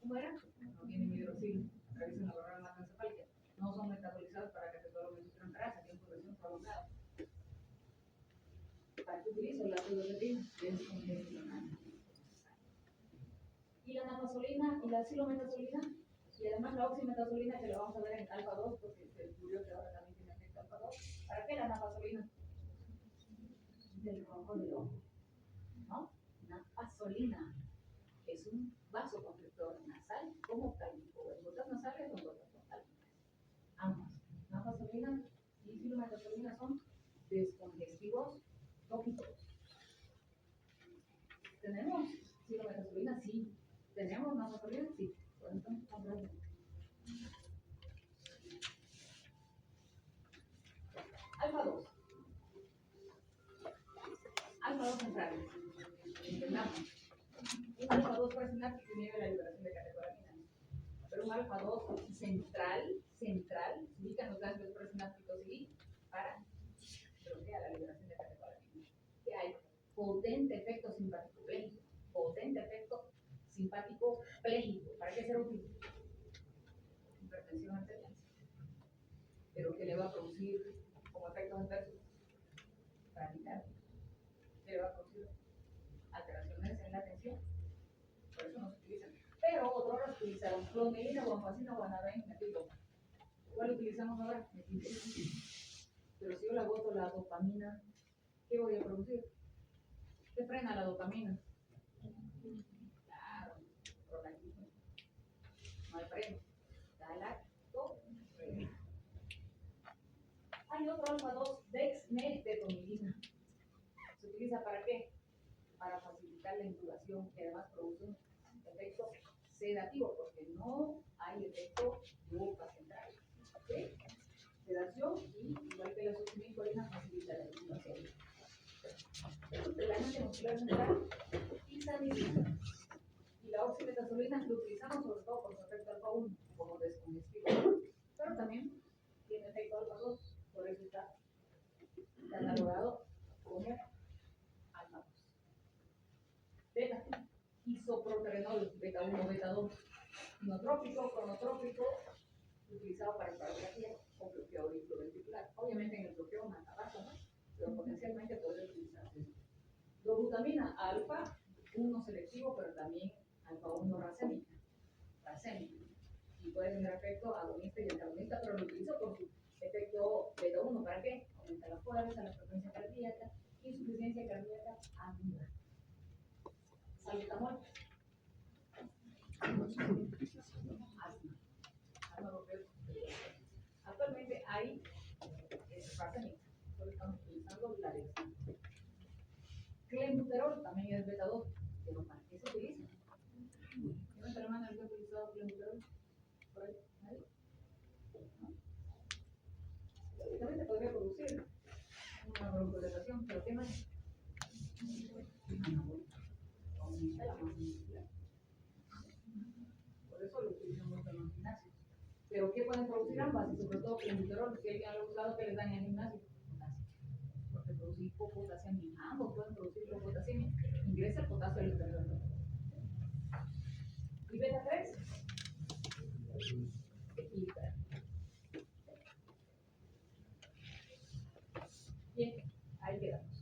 ¿Cómo era? No tienen hidroxilo, revisan la barrera hematoencefálica. No son metabolizados para catecolamitril-transferasa, tienen progresión prolongada. ¿Para qué utilizo la pseudoefedrina? Y la nafazolina y la silometasolina, y además la oximetazolina, que la vamos a ver en alfa 2, porque se descubrió que ahora también tiene efecto alfa 2. ¿Para qué la nafazolina? Del rojo del ojo, ¿no? Nafazolina es un vasoconstrictor nasal como oftálmico, en gotas nasales o en gotas oftálmicas. Ambas, nafazolina y silometasolina, son descongestivos tópicos. ¿Tenemos silometasolina? Sí. ¿Tenemos nafazolina? Sí. Por entonces, alfa 2. Alfa 2 centrales. Entendamos. Un alfa 2 presináptico inhibe la liberación de catecolaminas. Pero un alfa 2 central, se ubican los ganglios presinápticos y para bloquear la liberación de catecolamina. Que hay potente efecto simpático pléjico, potente efecto simpático pléjico. ¿Para qué será útil? Hipertensión arterial. Pero que le va a producir como efectos adversos bradicardia, que le va a producir alteraciones en la tensión. Por eso no se utilizan. Pero otros utilizaron clonidina, guanfacina, guanabén, metildopa. ¿Cuál utilizamos ahora? Metildopa. Pero si yo le agoto la dopamina, ¿qué voy a producir? ¿Qué frena la dopamina? Claro, prolactina. No hay freno. Galactoferina. Hay otro alfa-2, dexmedetomidina. ¿Se utiliza para qué? Para facilitar la intubación, que además produce un efecto sedativo, porque no hay efecto de boca central. ¿Sí? Sedación y, igual que la succinilcolina, facilita la intubación. Relajante muscular central y sanidad. Y la oximetazoline lo utilizamos sobre todo por su efecto alfa-1 como descongestivo, pero también tiene efecto alfa-2, por eso está catalogado como alfa-2. Beta, isoproterenol, beta-1, beta-2, inotrópico, cronotrópico, utilizado para el paro cardíaco o bloqueo auriculoventricular. Obviamente en el bloqueo mata bajo, ¿no? Pero potencialmente puede utilizarse. Dobutamina alfa, 1 selectivo, pero también alfa-1 racémica. Y puede tener efecto agonista y antagonista, pero lo utilizo por su efecto beta-1. ¿Para qué? Aumenta la fuerza, la frecuencia cardíaca, insuficiencia cardíaca aguda. Salbutamol. Actualmente hay racémica, solo estamos utilizando la Lexan. Clenbuterol también es beta-2, pero ¿para qué se utiliza? ¿Levanta la mano el que ha utilizado clenbuterol? ¿Por ahí? ¿Nadie? ¿No? También se podría producir una broncohidratación, pero ¿qué más? Aumenta la masa muscular. Por eso lo utilizan mucho en los gimnasios. ¿Pero qué pueden producir ambas? Y sobre todo clenbuterol, si alguien ha usado, que les daña el gimnasio. Porque produce hipopotasemia. Ambos pueden producir hipopotasemia. Ingresa el potasio al interior. ¿Y beta-3? Equilibrar. Bien, ahí quedamos.